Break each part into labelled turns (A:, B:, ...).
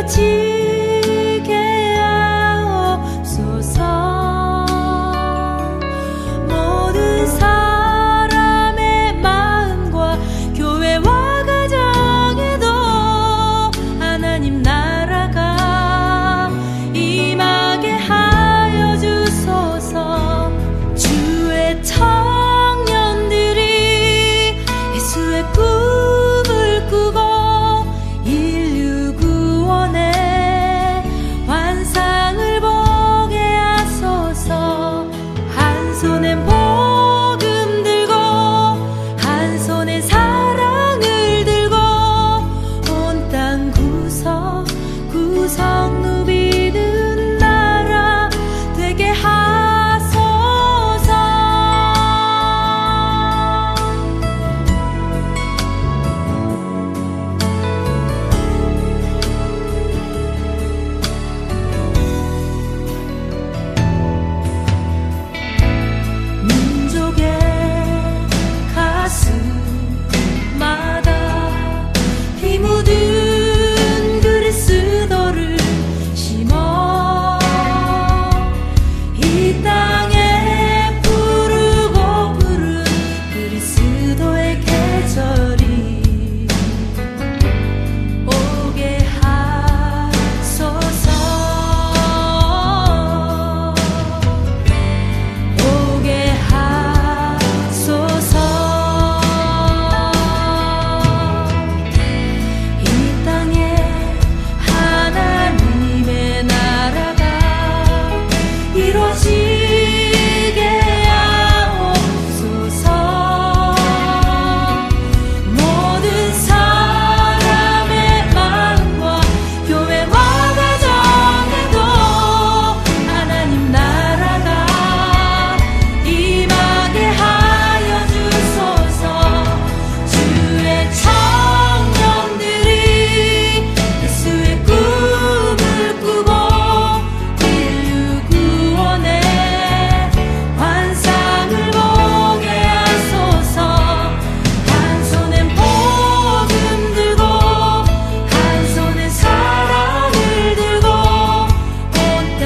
A: 이루어지게 하옵소서. 모든 사람의 마음과 교회와 가정에도 하나님 나라가 임하게 하여 주소서. 주의 청년들이 예수의 꿈을 꾸고 인류 구원의 환상을 보게 하소서. 한 손에 복음 들고 한 손에 사랑을 들고 온 땅 구석구석 누비는 나라 되게 하소서. 민족의 가슴마다 피 묻은 그리스도를 심어 이 땅에 부르고 부른 그리스도의 계절이 오게 하소서. 오게 하소서. 이 땅에 하나님의 나라가 이루어지게 하옵소서. 모든 사람의 마음과 교회와 가정에도 하나님 나라가 임하게 하여 주소서. 주의 청년들이 예수의 꿈을 꾸고 인류 구원의 환상을 보게 하소서. 한 손엔 복음 들고 한 손엔 사랑을 들고 온 땅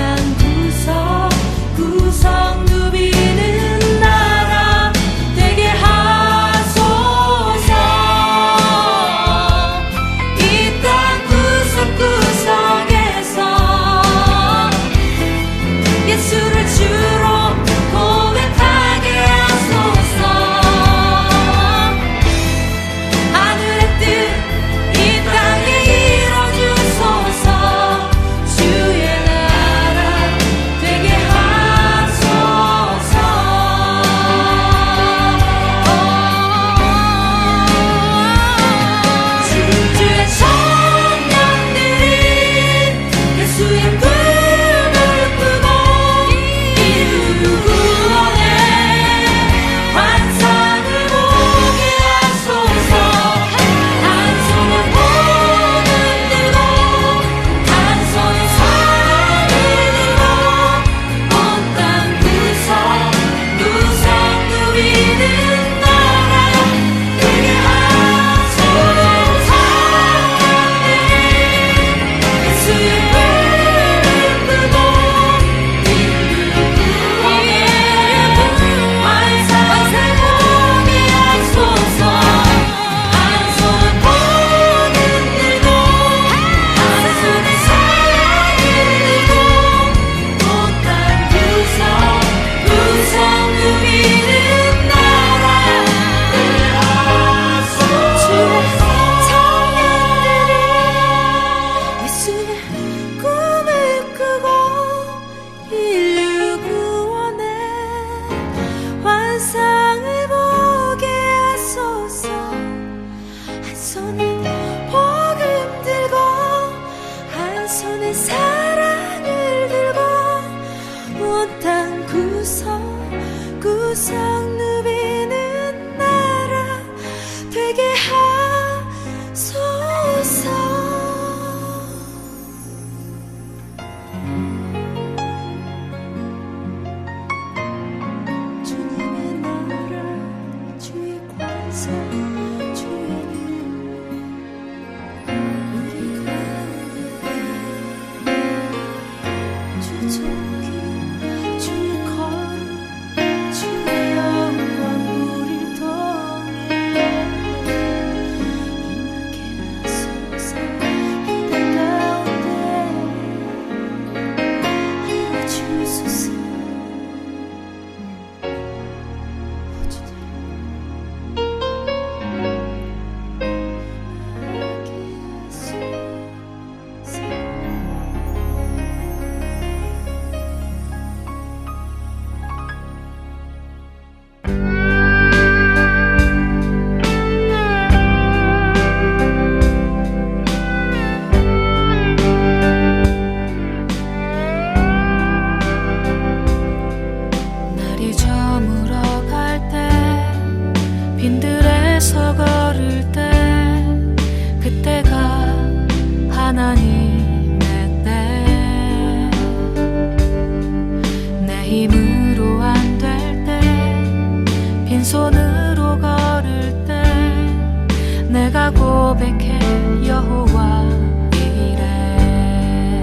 A: 구석구석 누비는 나라 되게 하소서. 이 땅 구석구석에서 예수를 주로 고백하게 하소서. 하늘의 뜻 이 땅에 이뤄주소서. 주의 나라 되게 하소서. 주의 청년들이 예수의 꿈을 꾸고 인류 구원의 환상을 보게 하소서. 한 손에 복음 들고 한 손에 사랑을 들고 온 땅 구석구석 누비는 나라 되게 하소서. 예수의 꿈을 꾸고 인류 구원의 환상을 보게 하소서. 한 손 복음 들고 한 손에 사랑을 들고 온 땅 구석구석 누비는 나라 되게 하소서. 청년들이 예수의 꿈을 꾸고 인류 구원의 환상을 보게 하소서. 한 손에 복음 들고 한 손에 사랑을 들고 온 땅 구석구석 누비는 나라 되게 하소서. 주님의 나라 주의 관세 주의 내가 고백해 여호와 이래.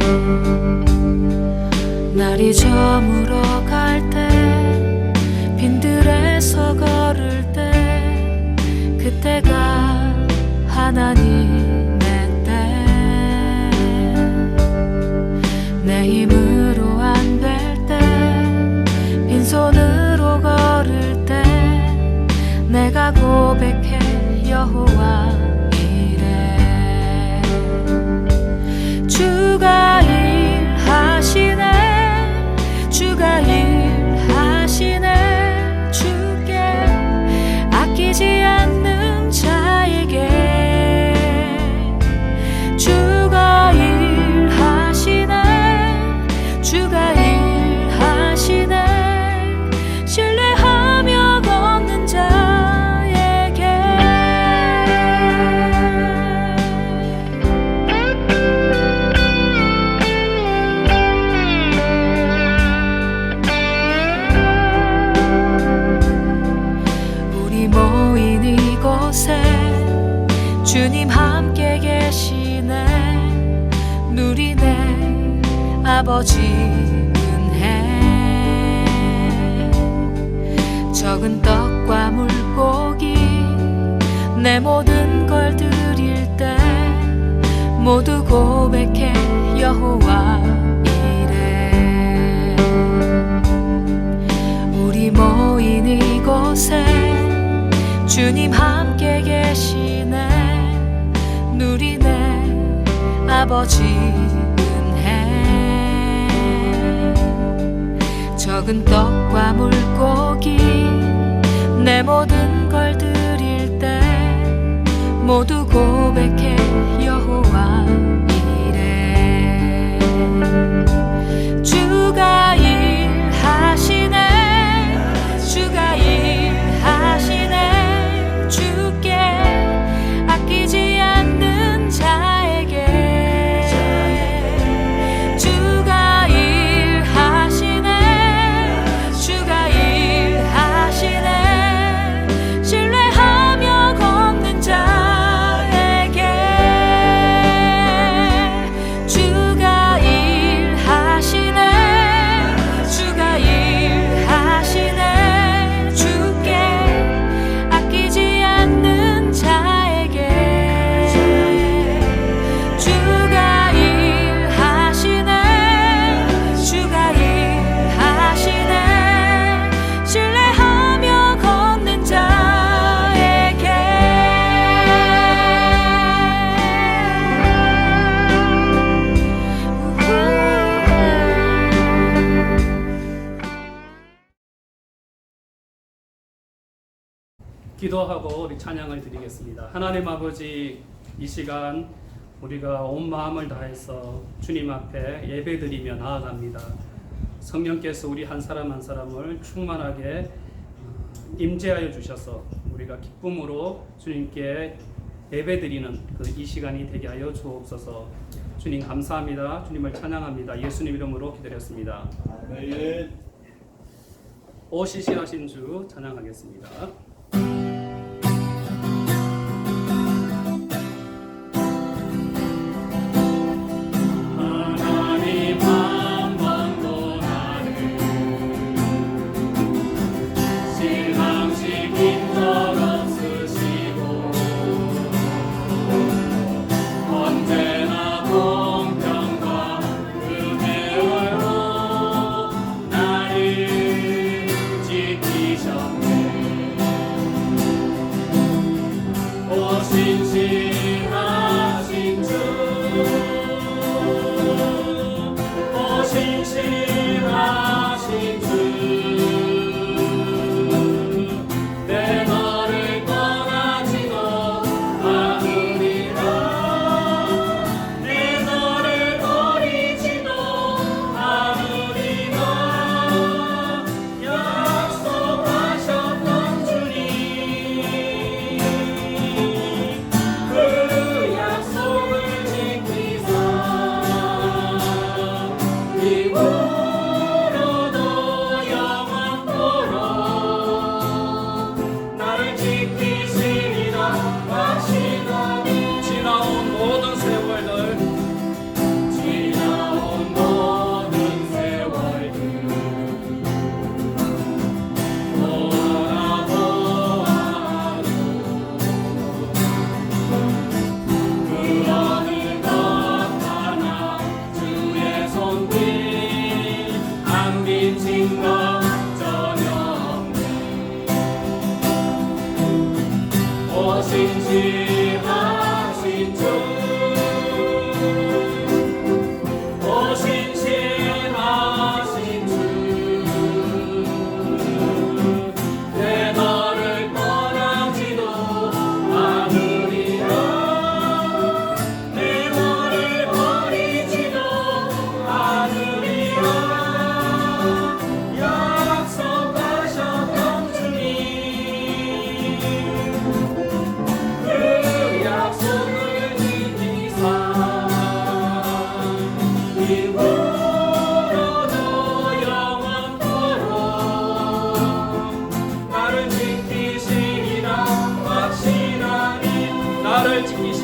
A: 날이 저물어 갈 때 빈들에서 걸을 때 그때가 하나님의 때. 내 힘으로 안 될 때 빈손으로 걸을 때 내가 고백해 여호와 이래. 주가 일하시네 주가 일하시네 주께 아끼지 않는 자에게 주가 일하시네 주가 일하시네 신뢰하며 걷는 자에게. 우리 모인 이곳에 주님 함께 계시네. 누리네 아버지 은혜. 적은 떡과 물고기 내 모든 걸 드릴 때 모두 고백해 여호와 이래. 우리 모인 이곳에 주님 함께 계시네. 누리네 아버지 은혜. 적은 떡과 물고기 내 모든 걸 드릴 때 모두 고백해 여호와 이래. 주가 일하시네 주가 일하시네 주께 아끼지 않는 자에게 주가 일하시네 주가 일하시네 신뢰하며 걷는 자에게 주가 일하시네 주가 일하시네 주께 아끼지 않는 자에게 주가 일하시네 주가 일하시네 신뢰하며 걷는 자에게.
B: 기도하고 우리 찬양을 드리겠습니다. 하나님 아버지, 이 시간 우리가 온 마음을 다해서 주님 앞에 예배드리며 나아갑니다. 성령께서 우리 한 사람 한 사람을 충만하게 임재하여 주셔서 우리가 기쁨으로 주님께 예배드리는 그 이 시간이 되게 하여 주옵소서. 주님 감사합니다. 주님을 찬양합니다. 예수님 이름으로 기도했습니다.
C: 아멘.
B: 오 시시하신 주 찬양하겠습니다. 하나님 한 번도 나를 실망시킨 적 없으시고 언제나 공평과 은혜로 나를 지키셨네.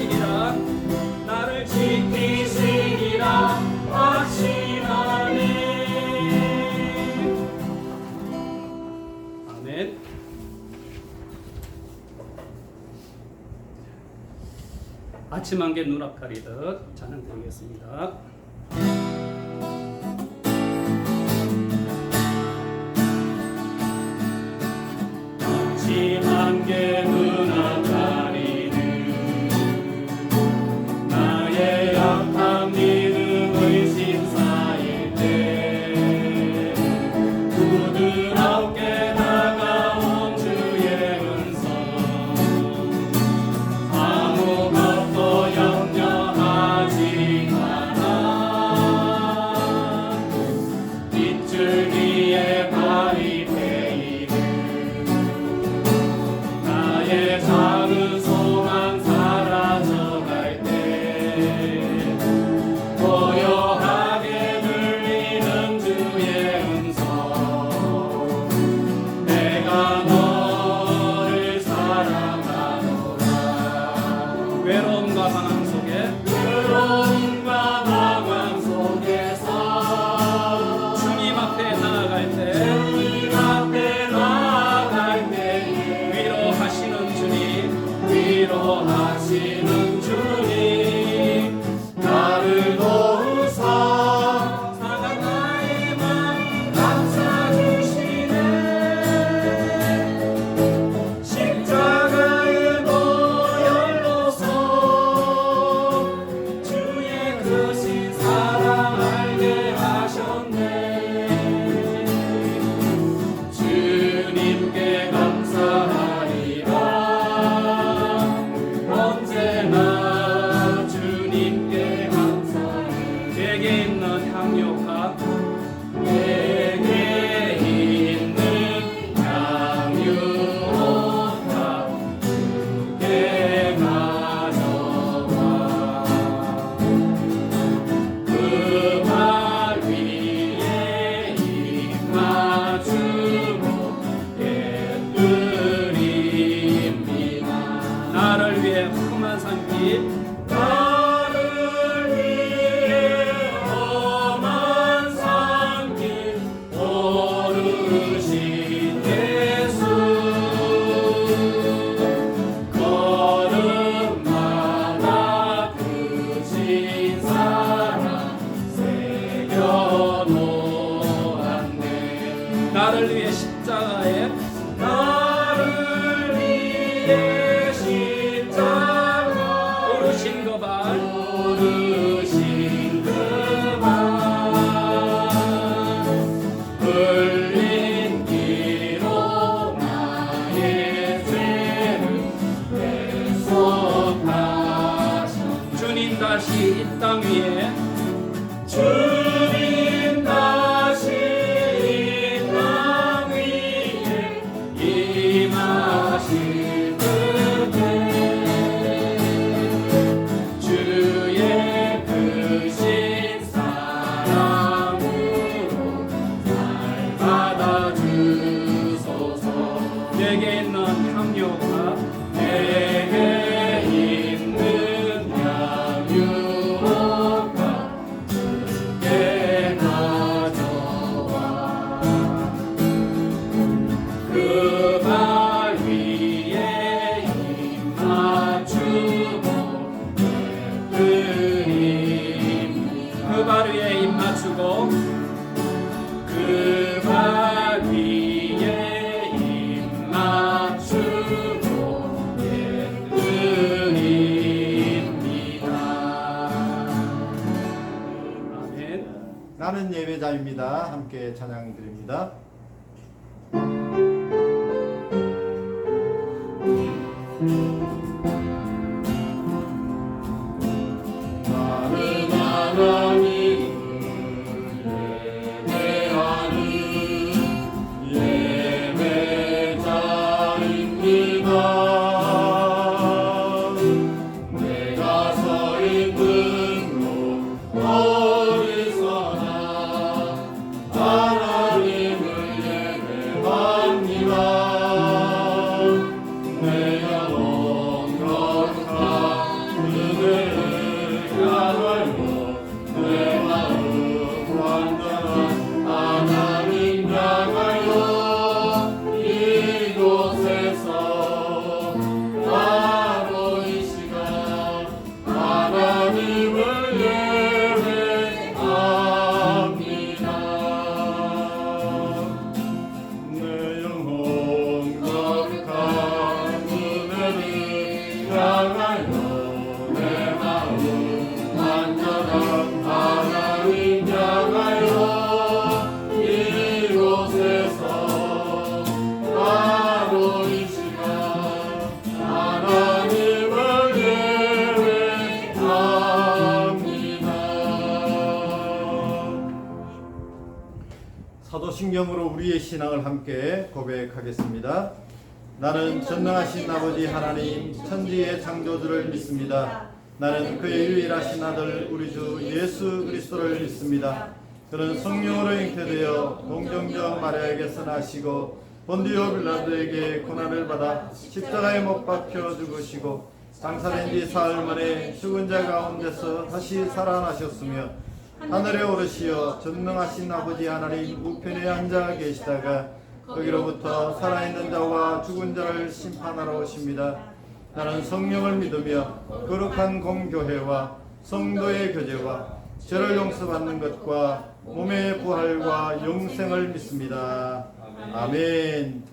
B: 지키시리라. 나를 지키시리라 확신하네. 아멘. 아침 안개 눈앞 가리듯 찬양 드리겠습니다. 아침 안개 눈앞 가리듯 나의 약한 믿음 의심 쌓일 때 부드럽게 다가온 주의 음성 아무것도 염려하지 마라. 빗줄기에 발이 베이듯 나의 작은 소망 사라져갈 때 고요하게 들리는 주의 음성 내가 너를 사랑하노라. 외로움과 방황 속에서 주님 앞에 나아갈 때 위로하시는 주님 나를 도우사 상한 나의 맘 감싸주시네. 십자가의 보혈로서 주의 크신 사랑 알게 하셨네. 주님께 감사하리라. 언제나 주님께 감사해. 내게 있는 향유가 내게 있는 향유가 주께 가져와 그 발 위에 입 맞추고 예드립니다. 나를 위해 험한 산길 나를 위해 험한 산길 오르신 예수 걸음마다 크신 사랑 새겨놓았네. 나를 위해 십자가에 나를 위해 십자가 오르신 그 발 오르신 그 발 흘린 기로 나의 죄를 대속하신 주님 다시 이 땅 위에 주님 다시 이 땅 위에 임하신 그때 주의 크신 사랑으로 날 받아주소서. 내게 있는 향유가 내게 있는 향유가 주께 가져와 그 발 위에 입 맞추고 예드립니다. 그 발 위에 입 맞추고 그 발 위에 입 맞추고 예드립니다. 아멘.
C: 나는 예배자입니다. 함께 찬양 드립니다. 나는 하나님을 예배하는 예배자입니다. 내가 서 있는 곳 어디서나 하나님을 예배합니다. 내 영혼 거룩한 소신경으로 우리의 신앙을 함께 고백하겠습니다. 나는 전능하신 아버지 하나님 천지의 창조주를 믿습니다. 나는 그의 유일하신 아들 우리 주 예수 그리스도를 믿습니다. 그는 성령으로 잉태되어 동정녀 마리아에게서 나시고 본디오 빌라도에게 고난을 받아 십자가에 못 박혀 죽으시고 장사된 지 사흘 만에 죽은 자 가운데서 다시 살아나셨으며 하늘에 오르시어 전능하신 아버지 하나님 우편에 앉아 계시다가 거기로부터 살아있는 자와 죽은 자를 심판하러 오십니다. 나는 성령을 믿으며 거룩한 공교회와 성도의 교제와 죄를 용서받는 것과 몸의 부활과 영생을 믿습니다. 아멘.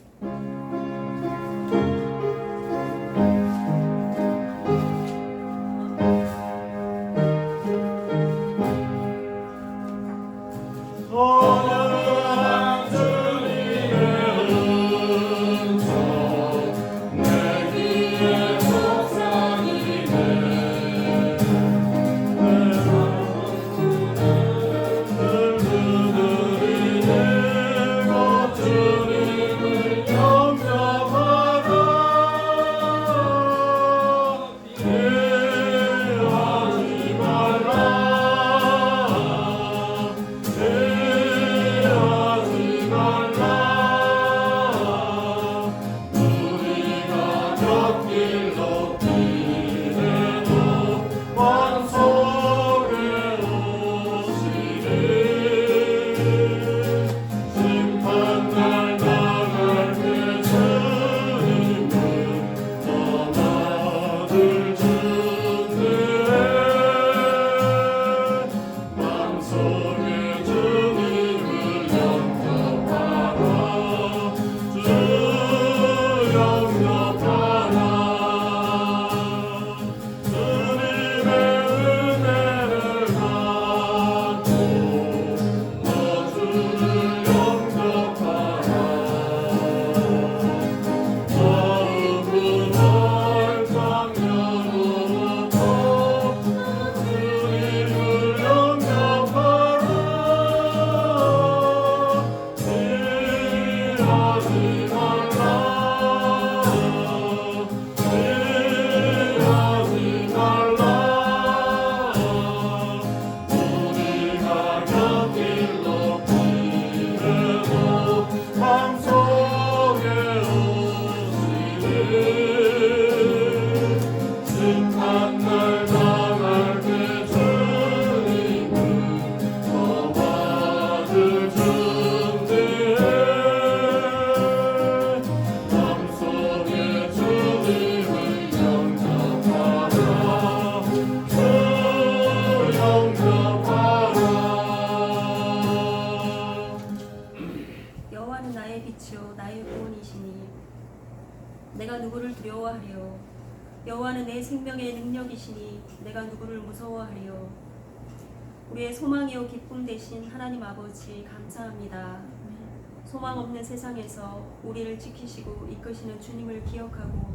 D: 여호와는 나의 빛이요 나의 구원이시니 내가 누구를 두려워하리요. 여호와는 내 생명의 능력이시니 내가 누구를 무서워하리요. 우리의 소망이요 기쁨 되신 하나님 아버지 감사합니다. 소망 없는 세상에서 우리를 지키시고 이끄시는 주님을 기억하고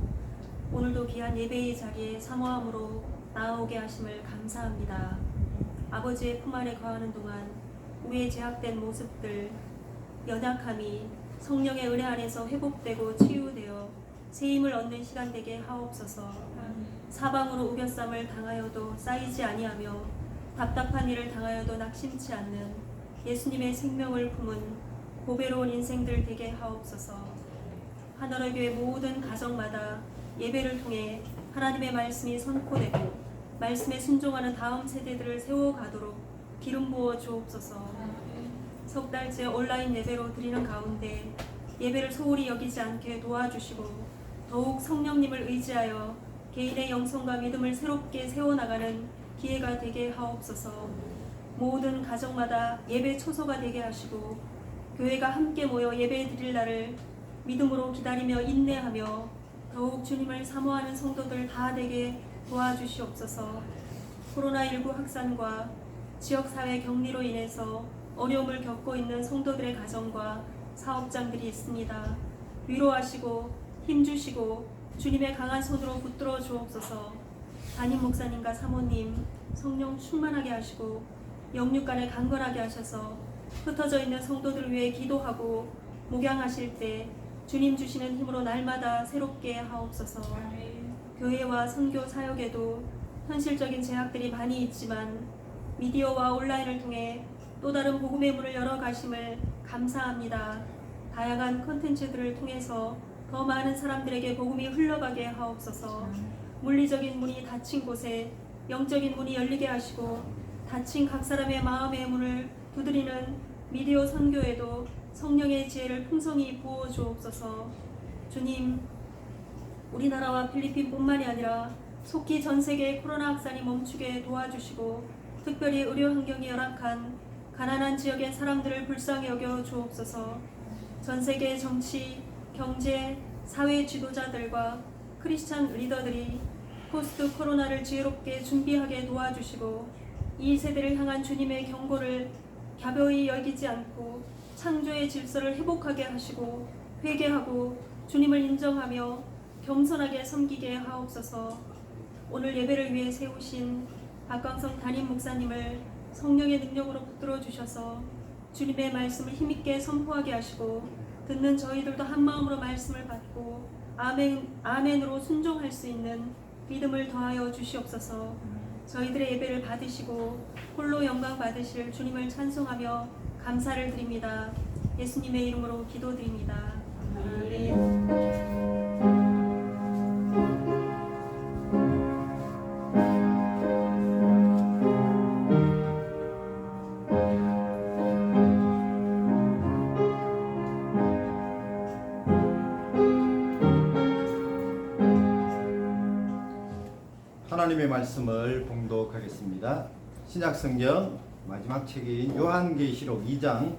D: 오늘도 귀한 예배의 자리에 사모함으로 나아오게 하심을 감사합니다. 아버지의 품 안에 거하는 동안 우리의 제약된 모습들, 연약함이 성령의 은혜 안에서 회복되고 치유되어 새 힘을 얻는 시간 되게 하옵소서. 사방으로 우겨쌈을 당하여도 쌓이지 아니하며 답답한 일을 당하여도 낙심치 않는 예수님의 생명을 품은 보배로운 인생들 되게 하옵소서. 하늘의 교회 모든 가정마다 예배를 통해 하나님의 말씀이 선포되고 말씀에 순종하는 다음 세대들을 세워가도록 기름 부어 주옵소서. 석 달째 온라인 예배로 드리는 가운데 예배를 소홀히 여기지 않게 도와주시고 더욱 성령님을 의지하여 개인의 영성과 믿음을 새롭게 세워나가는 기회가 되게 하옵소서. 모든 가정마다 예배 초소가 되게 하시고 교회가 함께 모여 예배 드릴 날을 믿음으로 기다리며 인내하며 더욱 주님을 사모하는 성도들 다 되게 도와주시옵소서. 코로나19 확산과 지역사회 격리로 인해서 어려움을 겪고 있는 성도들의 가정과 사업장들이 있습니다. 위로하시고 힘주시고 주님의 강한 손으로 붙들어 주옵소서. 담임 목사님과 사모님 성령 충만하게 하시고 영육간에 강건하게 하셔서 흩어져 있는 성도들 위해 기도하고 목양하실 때 주님 주시는 힘으로 날마다 새롭게 하옵소서. 교회와 선교 사역에도 현실적인 제약들이 많이 있지만 미디어와 온라인을 통해 또 다른 복음의 문을 열어가심을 감사합니다. 다양한 컨텐츠들을 통해서 더 많은 사람들에게 복음이 흘러가게 하옵소서. 물리적인 문이 닫힌 곳에 영적인 문이 열리게 하시고 닫힌 각 사람의 마음의 문을 두드리는 미디어 선교에도 성령의 지혜를 풍성히 부어 주옵소서. 주님, 우리나라와 필리핀뿐만이 아니라 속히 전 세계의 코로나 확산이 멈추게 도와주시고 특별히 의료 환경이 열악한 가난한 지역의 사람들을 불쌍히 여겨 주옵소서. 전 세계의 정치, 경제, 사회 지도자들과 크리스찬 리더들이 포스트 코로나를 지혜롭게 준비하게 도와주시고 이 세대를 향한 주님의 경고를 갸벼이 여기지 않고 창조의 질서를 회복하게 하시고 회개하고 주님을 인정하며 겸손하게 섬기게 하옵소서. 오늘 예배를 위해 세우신 박광성 담임 목사님을 성령의 능력으로 붙들어 주셔서 주님의 말씀을 힘있게 선포하게 하시고 듣는 저희들도 한 마음으로 말씀을 받고 아멘으로 순종할 수 있는 믿음을 더하여 주시옵소서. 저희들의 예배를 받으시고 홀로 영광 받으실 주님을 찬송하며 감사를 드립니다. 예수님의 이름으로 기도드립니다. 아멘.
C: 하나님의 말씀을 봉독하겠습니다. 신약성경 마지막 책인 요한계시록 2장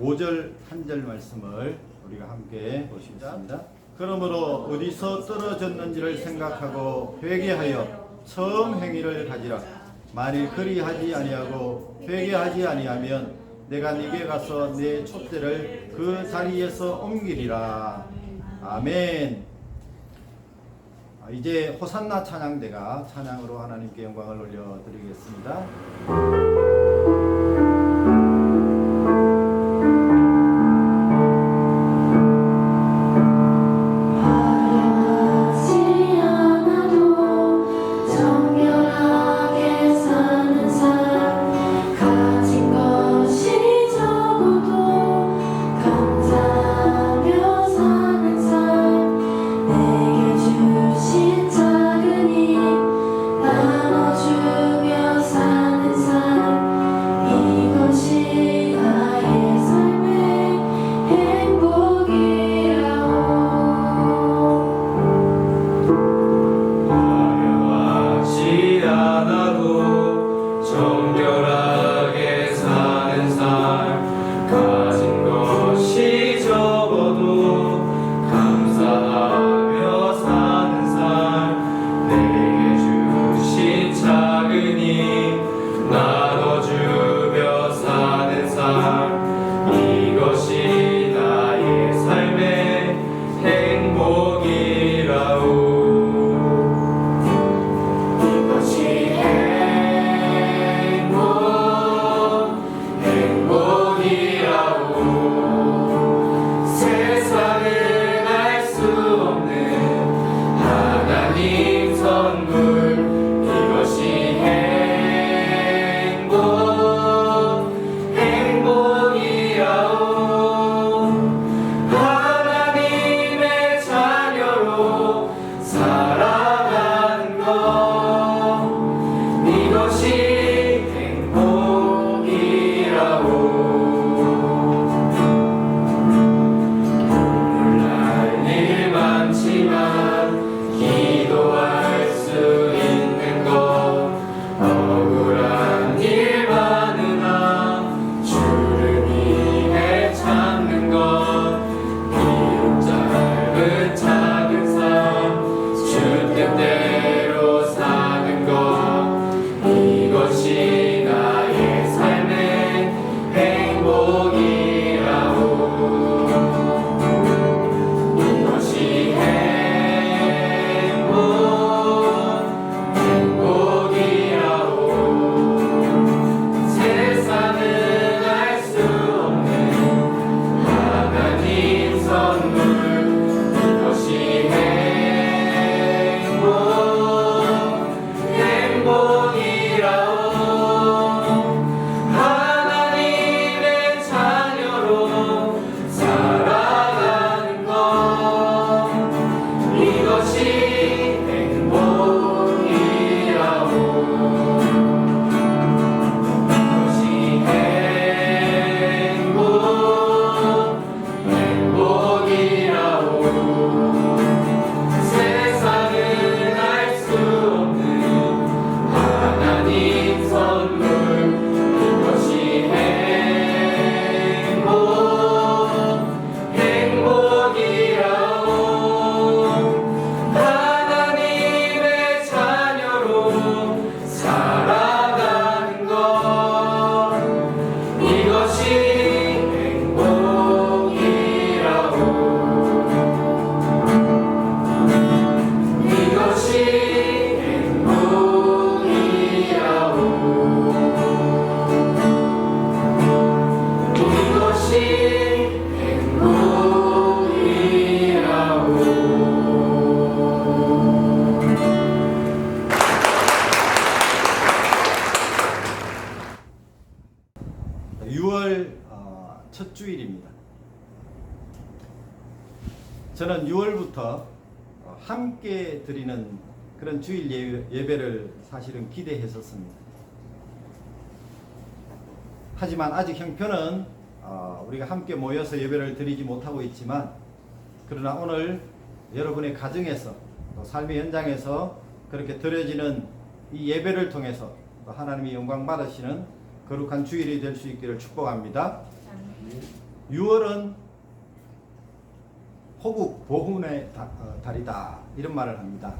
C: 5절 한 절 말씀을 우리가 함께 보시겠습니다. 그러므로 어디서 떨어졌는지를 생각하고 회개하여 처음 행위를 가지라. 만일 그리하지 아니하고 회개하지 아니하면 내가 네게 가서 내 촛대를 그 자리에서 옮기리라. 아멘. 이제 호산나 찬양대가 찬양으로 하나님께 영광을 올려드리겠습니다.
E: 작은 삶 주 뜻대로
C: 첫 주일입니다. 저는 6월부터 함께 드리는 그런 주일 예배를 사실은 기대했었습니다. 하지만 아직 형편은 우리가 함께 모여서 예배를 드리지 못하고 있지만, 그러나 오늘 여러분의 가정에서 또 삶의 현장에서 그렇게 드려지는 이 예배를 통해서 또 하나님이 영광 받으시는 거룩한 주일이 될 수 있기를 축복합니다. 6월은 호국 보훈의 달이다, 이런 말을 합니다.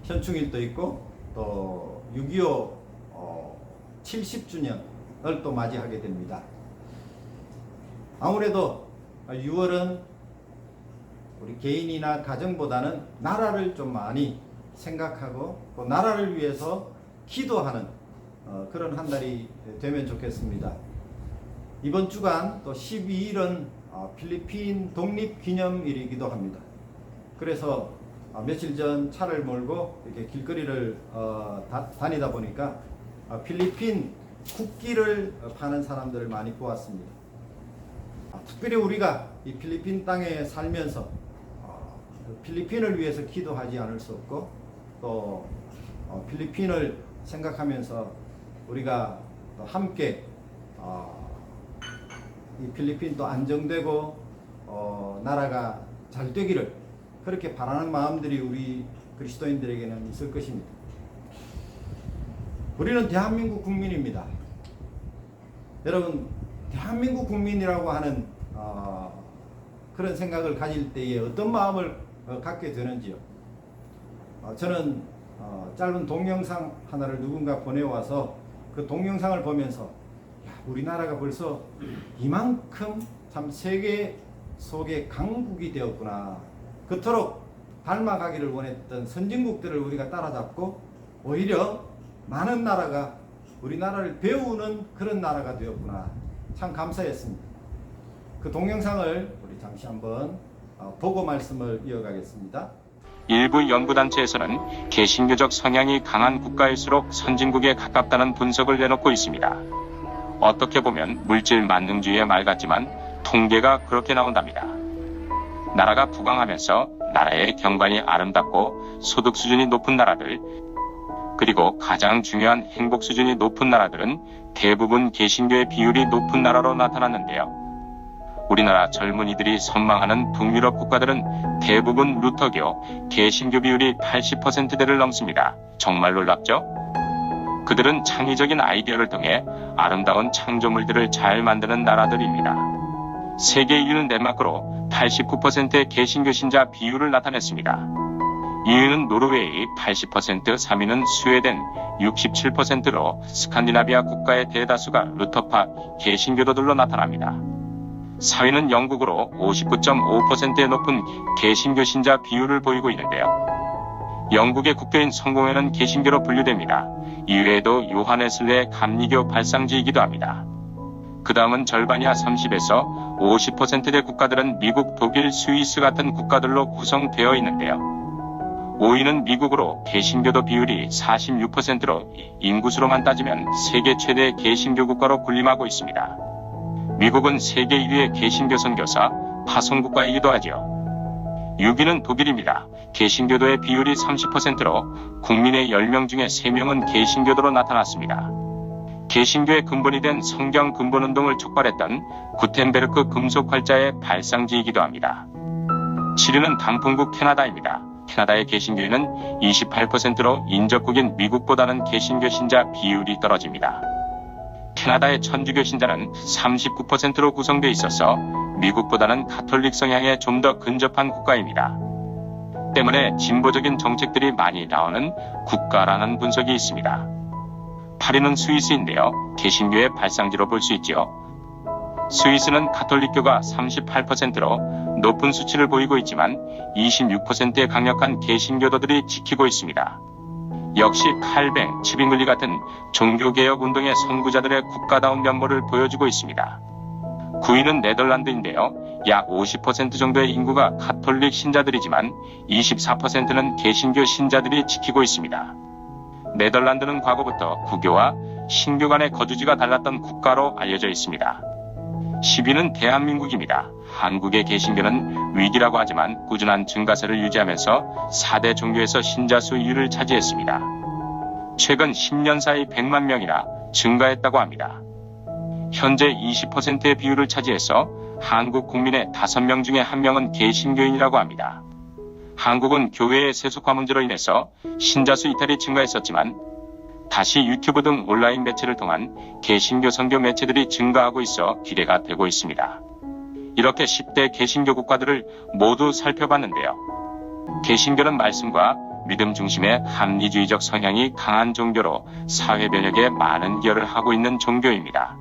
C: 현충일도 있고 또 6.25 70주년을 또 맞이하게 됩니다. 아무래도 6월은 우리 개인이나 가정보다는 나라를 좀 많이 생각하고 또 나라를 위해서 기도하는 그런 한 달이 되면 좋겠습니다. 이번 주간 또 12일은 필리핀 독립기념일이기도 합니다. 그래서 며칠 전 차를 몰고 이렇게 길거리를 다니다 보니까 필리핀 국기를 파는 사람들을 많이 보았습니다. 특별히 우리가 이 필리핀 땅에 살면서 필리핀을 위해서 기도하지 않을 수 없고, 또 필리핀을 생각하면서 우리가 또 함께 이 필리핀도 안정되고 나라가 잘 되기를 그렇게 바라는 마음들이 우리 그리스도인들에게는 있을 것입니다. 우리는 대한민국 국민입니다. 여러분, 대한민국 국민이라고 하는 그런 생각을 가질 때에 어떤 마음을 갖게 되는지요. 저는 짧은 동영상 하나를 누군가 보내와서 그 동영상을 보면서 우리나라가 벌써 이만큼 참 세계 속의 강국이 되었구나. 그토록 닮아가기를 원했던 선진국들을 우리가 따라잡고 오히려 많은 나라가 우리나라를 배우는 그런 나라가 되었구나. 참 감사했습니다. 그 동영상을 우리 잠시 한번 보고 말씀을 이어가겠습니다.
E: 일부 연구단체에서는 개신교적 성향이 강한 국가일수록 선진국에 가깝다는 분석을 내놓고 있습니다. 어떻게 보면 물질 만능주의의 말 같지만 통계가 그렇게 나온답니다. 나라가 부강하면서 나라의 경관이 아름답고 소득 수준이 높은 나라들, 그리고 가장 중요한 행복 수준이 높은 나라들은 대부분 개신교의 비율이 높은 나라로 나타났는데요. 우리나라 젊은이들이 선망하는 북유럽 국가들은 대부분 루터교, 개신교 비율이 80%대를 넘습니다. 정말 놀랍죠? 그들은 창의적인 아이디어를 통해 아름다운 창조물들을 잘 만드는 나라들입니다. 세계 1위는 덴마크로 89%의 개신교 신자 비율을 나타냈습니다. 2위는 노르웨이 80%, 3위는 스웨덴 67%로 스칸디나비아 국가의 대다수가 루터파 개신교도들로 나타납니다. 4위는 영국으로 59.5%의 높은 개신교 신자 비율을 보이고 있는데요. 영국의 국교인 성공회는 개신교로 분류됩니다. 이외에도 요하네슬레의 감리교 발상지이기도 합니다. 그 다음은 절반이야 30에서 50%대 국가들은 미국, 독일, 스위스 같은 국가들로 구성되어 있는데요. 5위는 미국으로 개신교도 비율이 46%로 인구수로만 따지면 세계 최대 개신교 국가로 군림하고 있습니다. 미국은 세계 1위의 개신교 선교사, 파송국가이기도 하죠. 6위는 독일입니다. 개신교도의 비율이 30%로 국민의 10명 중에 3명은 개신교도로 나타났습니다. 개신교의 근본이 된 성경 근본운동을 촉발했던 구텐베르크 금속활자의 발상지이기도 합니다. 7위는 단풍국 캐나다입니다. 캐나다의 개신교인은 28%로 인접국인 미국보다는 개신교 신자 비율이 떨어집니다. 캐나다의 천주교 신자는 39%로 구성되어 있어서 미국보다는 가톨릭 성향에 좀 더 근접한 국가입니다. 때문에 진보적인 정책들이 많이 나오는 국가라는 분석이 있습니다. 8위는 스위스인데요. 개신교의 발상지로 볼 수 있지요. 스위스는 가톨릭교가 38%로 높은 수치를 보이고 있지만 26%의 강력한 개신교도들이 지키고 있습니다. 역시 칼뱅, 치빙글리 같은 종교개혁 운동의 선구자들의 국가다운 면모를 보여주고 있습니다. 9위는 네덜란드인데요. 약 50% 정도의 인구가 가톨릭 신자들이지만 24%는 개신교 신자들이 지키고 있습니다. 네덜란드는 과거부터 구교와 신교 간의 거주지가 달랐던 국가로 알려져 있습니다. 10위는 대한민국입니다. 한국의 개신교는 위기라고 하지만 꾸준한 증가세를 유지하면서 4대 종교에서 신자수 1위를 차지했습니다. 최근 10년 사이 100만 명이나 증가했다고 합니다. 현재 20%의 비율을 차지해서 한국 국민의 5명 중에 1명은 개신교인이라고 합니다. 한국은 교회의 세속화 문제로 인해서 신자수 이탈이 증가했었지만 다시 유튜브 등 온라인 매체를 통한 개신교 선교 매체들이 증가하고 있어 기대가 되고 있습니다. 이렇게 10대 개신교 국가들을 모두 살펴봤는데요. 개신교는 말씀과 믿음 중심의 합리주의적 성향이 강한 종교로 사회 변혁에 많은 기여를 하고 있는 종교입니다.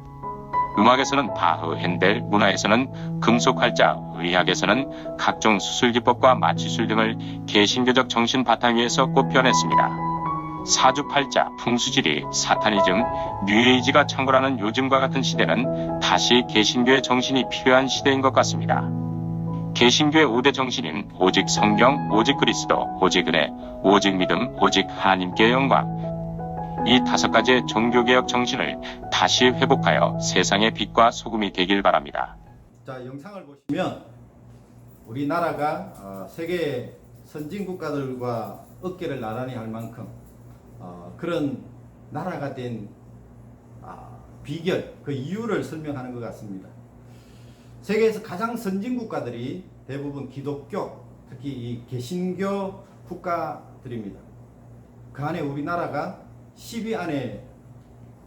E: 음악에서는 바흐, 핸델, 문화에서는 금속활자, 의학에서는 각종 수술기법과 마취술 등을 개신교적 정신 바탕 위에서 꼽혀냈습니다. 사주팔자, 풍수지리, 사타니즘, 뉴에이지가 창궐하는 요즘과 같은 시대는 다시 개신교의 정신이 필요한 시대인 것 같습니다. 개신교의 5대 정신인 오직 성경, 오직 그리스도, 오직 은혜, 오직 믿음, 오직 하나님께 영광. 이 5가지의 종교개혁 정신을 다시 회복하여 세상의 빛과 소금이 되길 바랍니다.
C: 자, 영상을 보시면 우리나라가 세계 선진국가들과 어깨를 나란히 할 만큼 그런 나라가 된 비결, 그 이유를 설명하는 것 같습니다. 세계에서 가장 선진국가들이 대부분 기독교, 특히 이 개신교 국가들입니다. 그 안에 우리나라가 10위 안에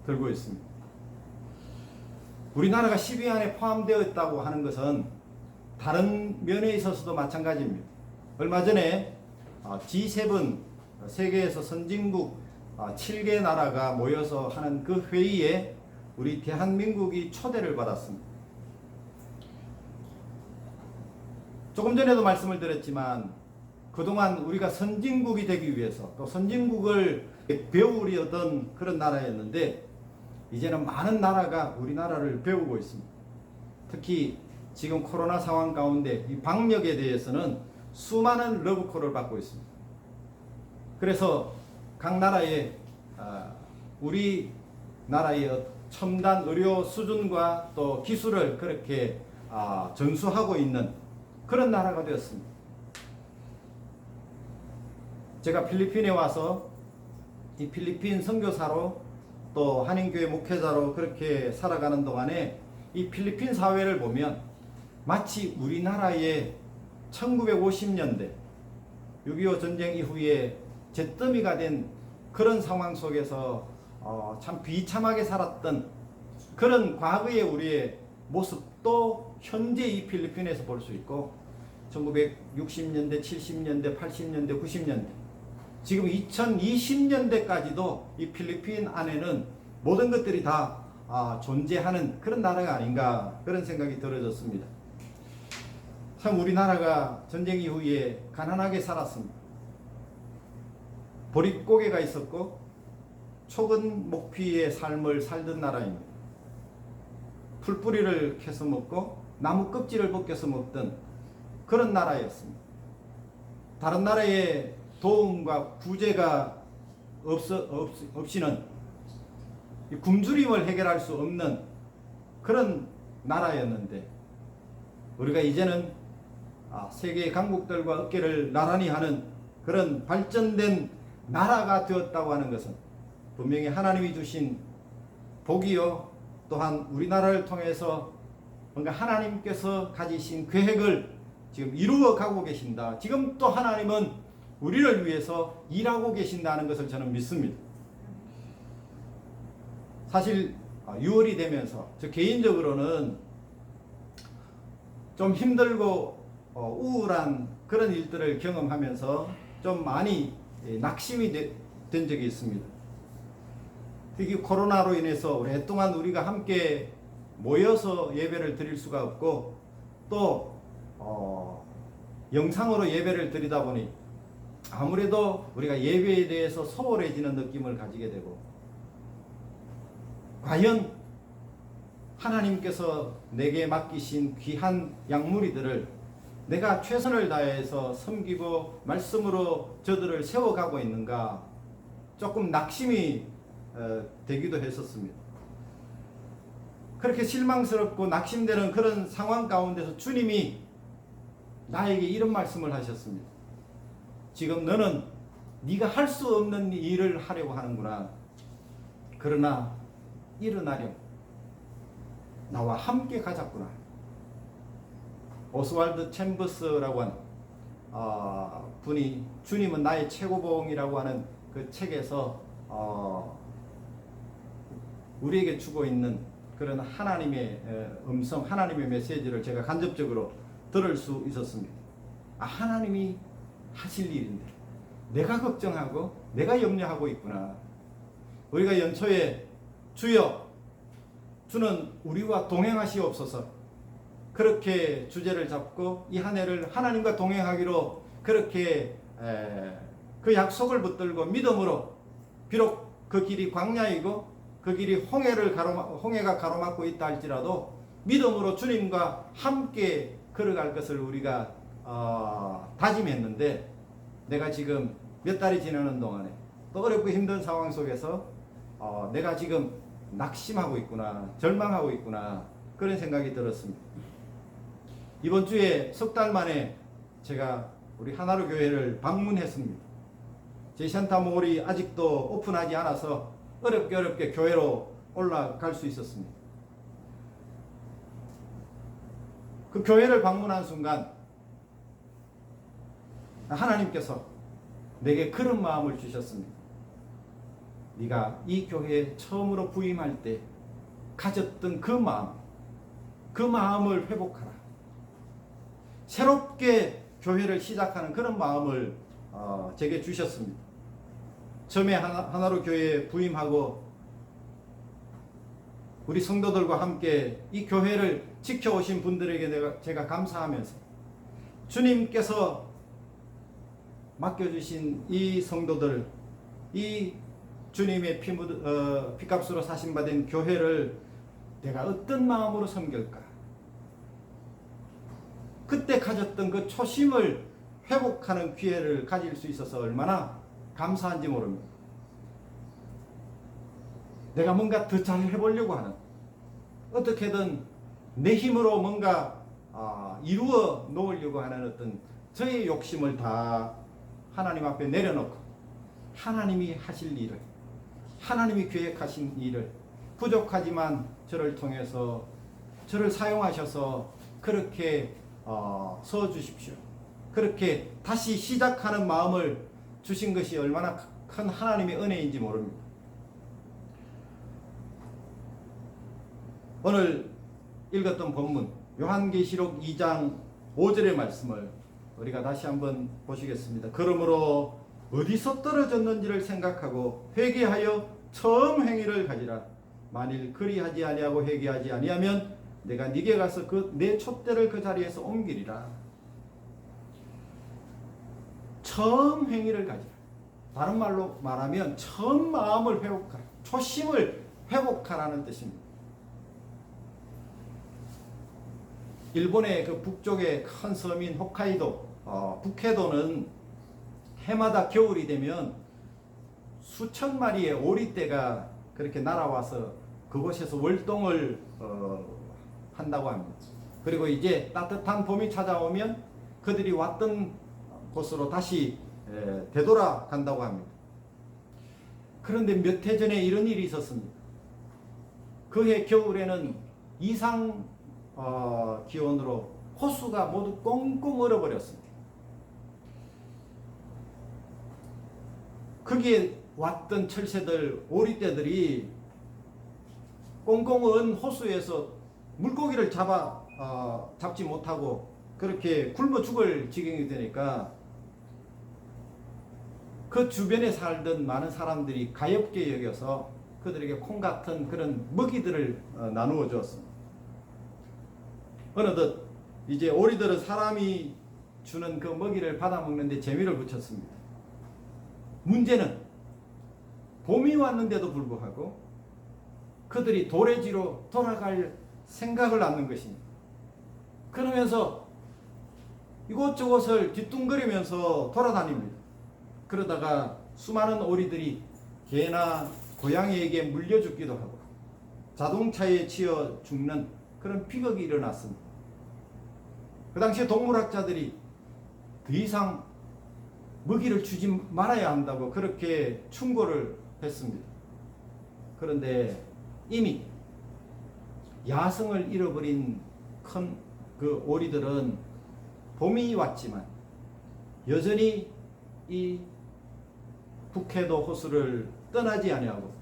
C: 들고 있습니다. 우리나라가 10위 안에 포함되어 있다고 하는 것은 다른 면에 있어서도 마찬가지입니다. 얼마 전에 G7 세계에서 선진국 7개 나라가 모여서 하는 그 회의에 우리 대한민국이 초대를 받았습니다. 조금 전에도 말씀을 드렸지만 그동안 우리가 선진국이 되기 위해서 또 선진국을 배우려던 그런 나라였는데 이제는 많은 나라가 우리나라를 배우고 있습니다. 특히 지금 코로나 상황 가운데 이 방역에 대해서는 수많은 러브콜을 받고 있습니다. 그래서 각 나라의 우리 나라의 첨단 의료 수준과 또 기술을 그렇게 전수하고 있는 그런 나라가 되었습니다. 제가 필리핀에 와서 이 필리핀 선교사로 또 한인교회 목회자로 그렇게 살아가는 동안에 이 필리핀 사회를 보면 마치 우리나라의 1950년대 6.25 전쟁 이후에 잿더미가 된 그런 상황 속에서 참 비참하게 살았던 그런 과거의 우리의 모습도 현재 이 필리핀에서 볼 수 있고 1960년대, 70년대, 80년대, 90년대 지금 2020년대까지도 이 필리핀 안에는 모든 것들이 다 존재하는 그런 나라가 아닌가 그런 생각이 들어졌습니다. 참 우리나라가 전쟁 이후에 가난하게 살았습니다. 보릿고개가 있었고 촉은 목피의 삶을 살던 나라입니다. 풀뿌리를 캐서 먹고 나무 껍질을 벗겨서 먹던 그런 나라였습니다. 다른 나라의 도움과 구제가 없이는 굶주림을 해결할 수 없는 그런 나라였는데 우리가 이제는 세계 강국들과 어깨를 나란히 하는 그런 발전된 나라가 되었다고 하는 것은 분명히 하나님이 주신 복이요 또한 우리나라를 통해서 뭔가 하나님께서 가지신 계획을 지금 이루어 가고 계신다. 지금 또 하나님은 우리를 위해서 일하고 계신다는 것을 저는 믿습니다. 사실 6월이 되면서 저 개인적으로는 좀 힘들고 우울한 그런 일들을 경험하면서 좀 많이 낙심이 된 적이 있습니다. 특히 코로나로 인해서 오랫동안 우리가 함께 모여서 예배를 드릴 수가 없고 또 영상으로 예배를 드리다 보니 아무래도 우리가 예배에 대해서 소홀해지는 느낌을 가지게 되고 과연 하나님께서 내게 맡기신 귀한 양무리들을 내가 최선을 다해서 섬기고 말씀으로 저들을 세워가고 있는가 조금 낙심이 되기도 했었습니다. 그렇게 실망스럽고 낙심되는 그런 상황 가운데서 주님이 나에게 이런 말씀을 하셨습니다. 지금 너는 네가 할 수 없는 일을 하려고 하는구나. 그러나 일어나렴. 나와 함께 가자꾸나. 오스왈드 챔버스라고 하는 분이 주님은 나의 최고봉이라고 하는 그 책에서 우리에게 주고 있는 그런 하나님의 음성, 하나님의 메시지를 제가 간접적으로 들을 수 있었습니다. 하나님이 하실 일인데 내가 걱정하고 내가 염려하고 있구나. 우리가 연초에 주여 주는 우리와 동행하시옵소서 그렇게 주제를 잡고 이 한 해를 하나님과 동행하기로 그렇게 그 약속을 붙들고 믿음으로 비록 그 길이 광야이고 그 길이 홍해가 가로막고 있다 할지라도 믿음으로 주님과 함께 걸어갈 것을 우리가 다짐했는데 내가 지금 몇 달이 지나는 동안에 또 어렵고 힘든 상황 속에서 내가 지금 낙심하고 있구나, 절망하고 있구나 그런 생각이 들었습니다. 이번 주에 석 달 만에 제가 우리 하나로 교회를 방문했습니다. 제 샨타몰이 아직도 오픈하지 않아서 어렵게 교회로 올라갈 수 있었습니다. 그 교회를 방문한 순간 하나님께서 내게 그런 마음을 주셨습니다. 네가 이 교회에 처음으로 부임할 때 가졌던 그 마음을 회복하라. 새롭게 교회를 시작하는 그런 마음을 제게 주셨습니다. 처음에 하나로 교회에 부임하고 우리 성도들과 함께 이 교회를 지켜오신 분들에게 제가 감사하면서 주님께서 맡겨주신 이 성도들, 이 주님의 피값으로 사신받은 교회를 내가 어떤 마음으로 섬길까? 그때 가졌던 그 초심을 회복하는 기회를 가질 수 있어서 얼마나 감사한지 모릅니다. 내가 뭔가 더 잘 해보려고 하는, 어떻게든 내 힘으로 뭔가 이루어 놓으려고 하는 어떤 저의 욕심을 다 하나님 앞에 내려놓고 하나님이 하실 일을, 하나님이 계획하신 일을 부족하지만 저를 통해서 저를 사용하셔서 그렇게 서주십시오. 그렇게 다시 시작하는 마음을 주신 것이 얼마나 큰 하나님의 은혜인지 모릅니다. 오늘 읽었던 본문 요한계시록 2장 5절의 말씀을 우리가 다시 한번 보시겠습니다. 그러므로 어디서 떨어졌는지를 생각하고 회개하여 처음 행위를 가지라. 만일 그리하지 아니하고 회개하지 아니하면 내가 네게 가서 내 촛대를 그 자리에서 옮기리라. 처음 행위를 가지라. 다른 말로 말하면 처음 마음을 회복하라. 초심을 회복하라는 뜻입니다. 일본의 그 북쪽의 큰 섬인 홋카이도, 북해도는 해마다 겨울이 되면 수천 마리의 오리떼가 그렇게 날아와서 그곳에서 월동을 한다고 합니다. 그리고 이제 따뜻한 봄이 찾아오면 그들이 왔던 곳으로 다시 되돌아간다고 합니다. 그런데 몇 해 전에 이런 일이 있었습니다. 그해 겨울에는 이상 기온으로 호수가 모두 꽁꽁 얼어버렸습니다. 거기에 왔던 철새들, 오리떼들이 꽁꽁 얼은 호수에서 물고기를 잡지 못하고 그렇게 굶어 죽을 지경이 되니까 그 주변에 살던 많은 사람들이 가엾게 여겨서 그들에게 콩 같은 그런 먹이들을 나누어 주었습니다. 어느덧 이제 오리들은 사람이 주는 그 먹이를 받아 먹는데 재미를 붙였습니다. 문제는 봄이 왔는데도 불구하고 그들이 도래지로 돌아갈 생각을 않는 것입니다. 그러면서 이곳저곳을 뒤뚱거리면서 돌아다닙니다. 그러다가 수많은 오리들이 개나 고양이에게 물려 죽기도 하고 자동차에 치여 죽는 그런 비극이 일어났습니다. 그 당시에 동물학자들이 더 이상 먹이를 주지 말아야 한다고 그렇게 충고를 했습니다. 그런데 이미 야성을 잃어버린 큰 그 오리들은 봄이 왔지만 여전히 이 북해도 호수를 떠나지 아니하고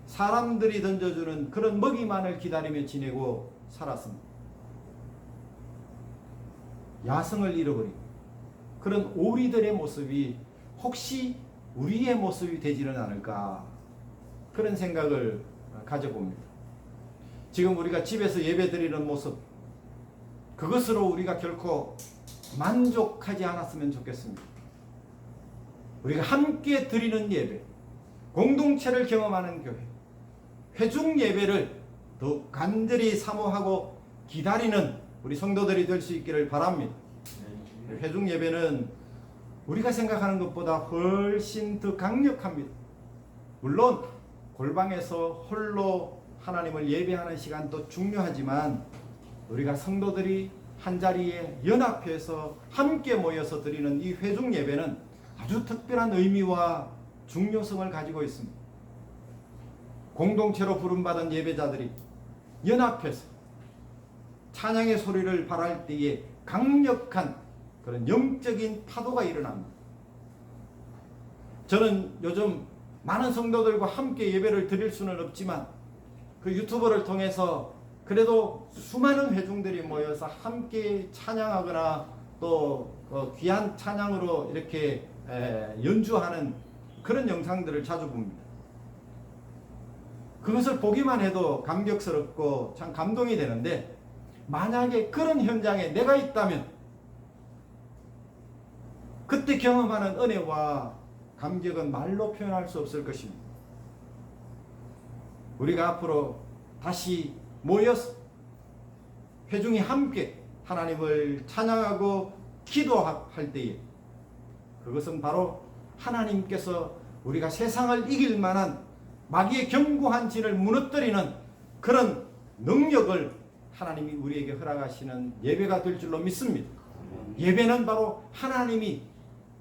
C: 사람들이 던져주는 그런 먹이만을 기다리며 지내고 살았습니다. 야성을 잃어버린 그런 오리들의 모습이 혹시 우리의 모습이 되지는 않을까, 그런 생각을 가져봅니다. 지금 우리가 집에서 예배 드리는 모습, 그것으로 우리가 결코 만족하지 않았으면 좋겠습니다. 우리가 함께 드리는 예배, 공동체를 경험하는 교회, 회중 예배를 더 간절히 사모하고 기다리는 우리 성도들이 될 수 있기를 바랍니다. 회중 예배는 우리가 생각하는 것보다 훨씬 더 강력합니다. 물론 골방에서 홀로 하나님을 예배하는 시간도 중요하지만 우리가 성도들이 한자리에 연합해서 함께 모여서 드리는 이 회중 예배는 아주 특별한 의미와 중요성을 가지고 있습니다. 공동체로 부름받은 예배자들이 연합해서 찬양의 소리를 발할 때에 강력한 그런 영적인 파도가 일어납니다. 저는 요즘 많은 성도들과 함께 예배를 드릴 수는 없지만 그 유튜브를 통해서 그래도 수많은 회중들이 모여서 함께 찬양하거나 또 귀한 찬양으로 이렇게 연주하는 그런 영상들을 자주 봅니다. 그것을 보기만 해도 감격스럽고 참 감동이 되는데, 만약에 그런 현장에 내가 있다면 그때 경험하는 은혜와 감격은 말로 표현할 수 없을 것입니다. 우리가 앞으로 다시 모여서 회중이 함께 하나님을 찬양하고 기도할 때에 그것은 바로 하나님께서 우리가 세상을 이길 만한 마귀의 견고한 진을 무너뜨리는 그런 능력을 하나님이 우리에게 허락하시는 예배가 될 줄로 믿습니다. 예배는 바로 하나님이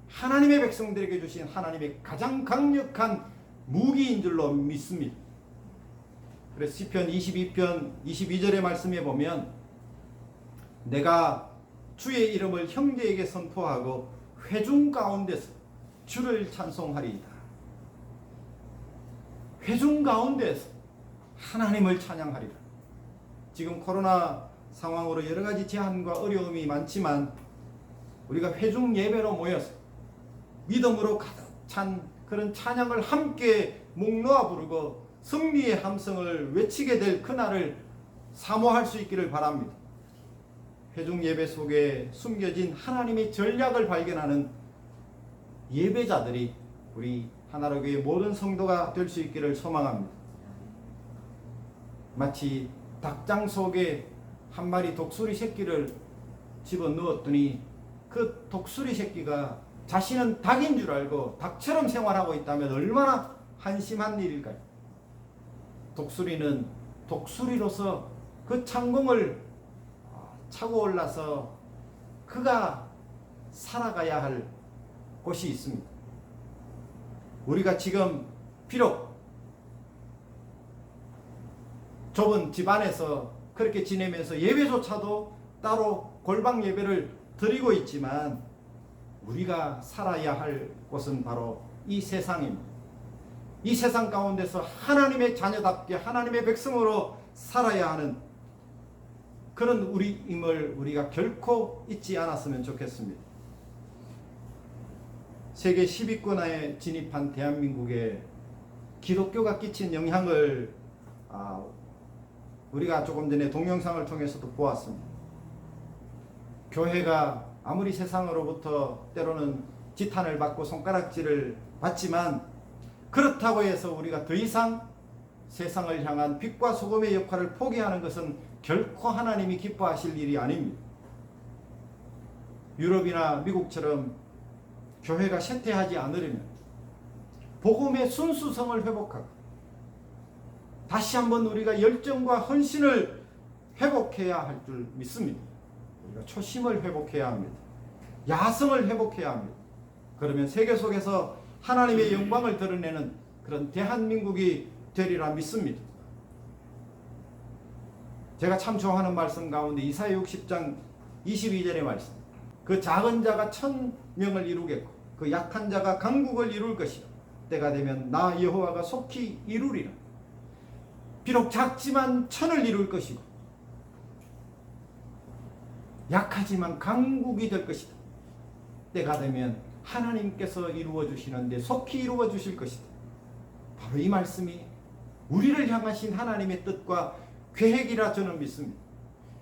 C: 하나님의 백성들에게 주신 하나님의 가장 강력한 무기인 줄로 믿습니다. 그래서 시편 22편 22절의 말씀에 보면 내가 주의 이름을 형제에게 선포하고 회중 가운데서 주를 찬송하리이다. 회중 가운데서 하나님을 찬양하리라. 지금 코로나 상황으로 여러 가지 제한과 어려움이 많지만 우리가 회중 예배로 모여서 믿음으로 가득 찬 그런 찬양을 함께 목 놓아 부르고 승리의 함성을 외치게 될 그날을 사모할 수 있기를 바랍니다. 회중 예배 속에 숨겨진 하나님의 전략을 발견하는 예배자들이 우리 하나로교회 모든 성도가 될 수 있기를 소망합니다. 마치 닭장 속에 한 마리 독수리 새끼를 집어넣었더니 그 독수리 새끼가 자신은 닭인 줄 알고 닭처럼 생활하고 있다면 얼마나 한심한 일일까요? 독수리는 독수리로서 그 창공을 차고 올라서 그가 살아가야 할 곳이 있습니다. 우리가 지금 비록 좁은 집안에서 그렇게 지내면서 예배조차도 따로 골방 예배를 드리고 있지만 우리가 살아야 할 곳은 바로 이 세상입니다. 이 세상 가운데서 하나님의 자녀답게 하나님의 백성으로 살아야 하는 그런 우리임을 우리가 결코 잊지 않았으면 좋겠습니다. 세계 10위권에 진입한 대한민국에 기독교가 끼친 영향을 우리가 조금 전에 동영상을 통해서도 보았습니다. 교회가 아무리 세상으로부터 때로는 지탄을 받고 손가락질을 받지만 그렇다고 해서 우리가 더 이상 세상을 향한 빛과 소금의 역할을 포기하는 것은 결코 하나님이 기뻐하실 일이 아닙니다. 유럽이나 미국처럼 교회가 쇠퇴하지 않으려면 복음의 순수성을 회복하고 다시 한번 우리가 열정과 헌신을 회복해야 할 줄 믿습니다. 우리가 초심을 회복해야 합니다. 야성을 회복해야 합니다. 그러면 세계 속에서 하나님의 영광을 드러내는 그런 대한민국이 되리라 믿습니다. 제가 참 좋아하는 말씀 가운데 이사야 60장 22절의 말씀. 그 작은 자가 1000명을 이루겠고 그 약한 자가 강국을 이룰 것이라. 때가 되면 나 여호와가 속히 이루리라. 비록 작지만 1000을 이룰 것이고 약하지만 강국이 될 것이다. 때가 되면 하나님께서 이루어 주시는데 속히 이루어 주실 것이다. 바로 이 말씀이 우리를 향하신 하나님의 뜻과 계획이라 저는 믿습니다.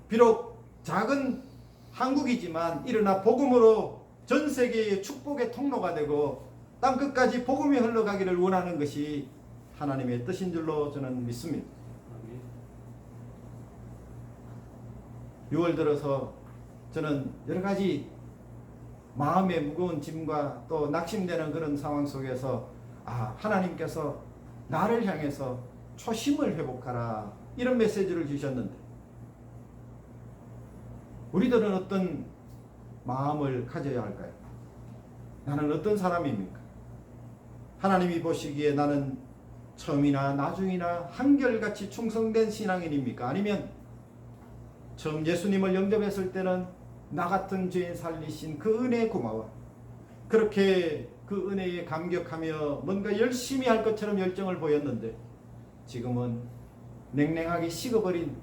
C: 비록 작은 한국이지만 일어나 복음으로 전 세계의 축복의 통로가 되고 땅끝까지 복음이 흘러가기를 원하는 것이 하나님의 뜻인 줄로 저는 믿습니다. 6월 들어서 저는 여러 가지 마음의 무거운 짐과 또 낙심되는 그런 상황 속에서 하나님께서 나를 향해서 초심을 회복하라 이런 메시지를 주셨는데 우리들은 어떤 마음을 가져야 할까요? 나는 어떤 사람입니까? 하나님이 보시기에 나는 처음이나 나중이나 한결같이 충성된 신앙인입니까? 아니면 처음 예수님을 영접했을 때는 나 같은 죄인 살리신 그 은혜에 고마워 그렇게 그 은혜에 감격하며 뭔가 열심히 할 것처럼 열정을 보였는데 지금은 냉랭하게 식어버린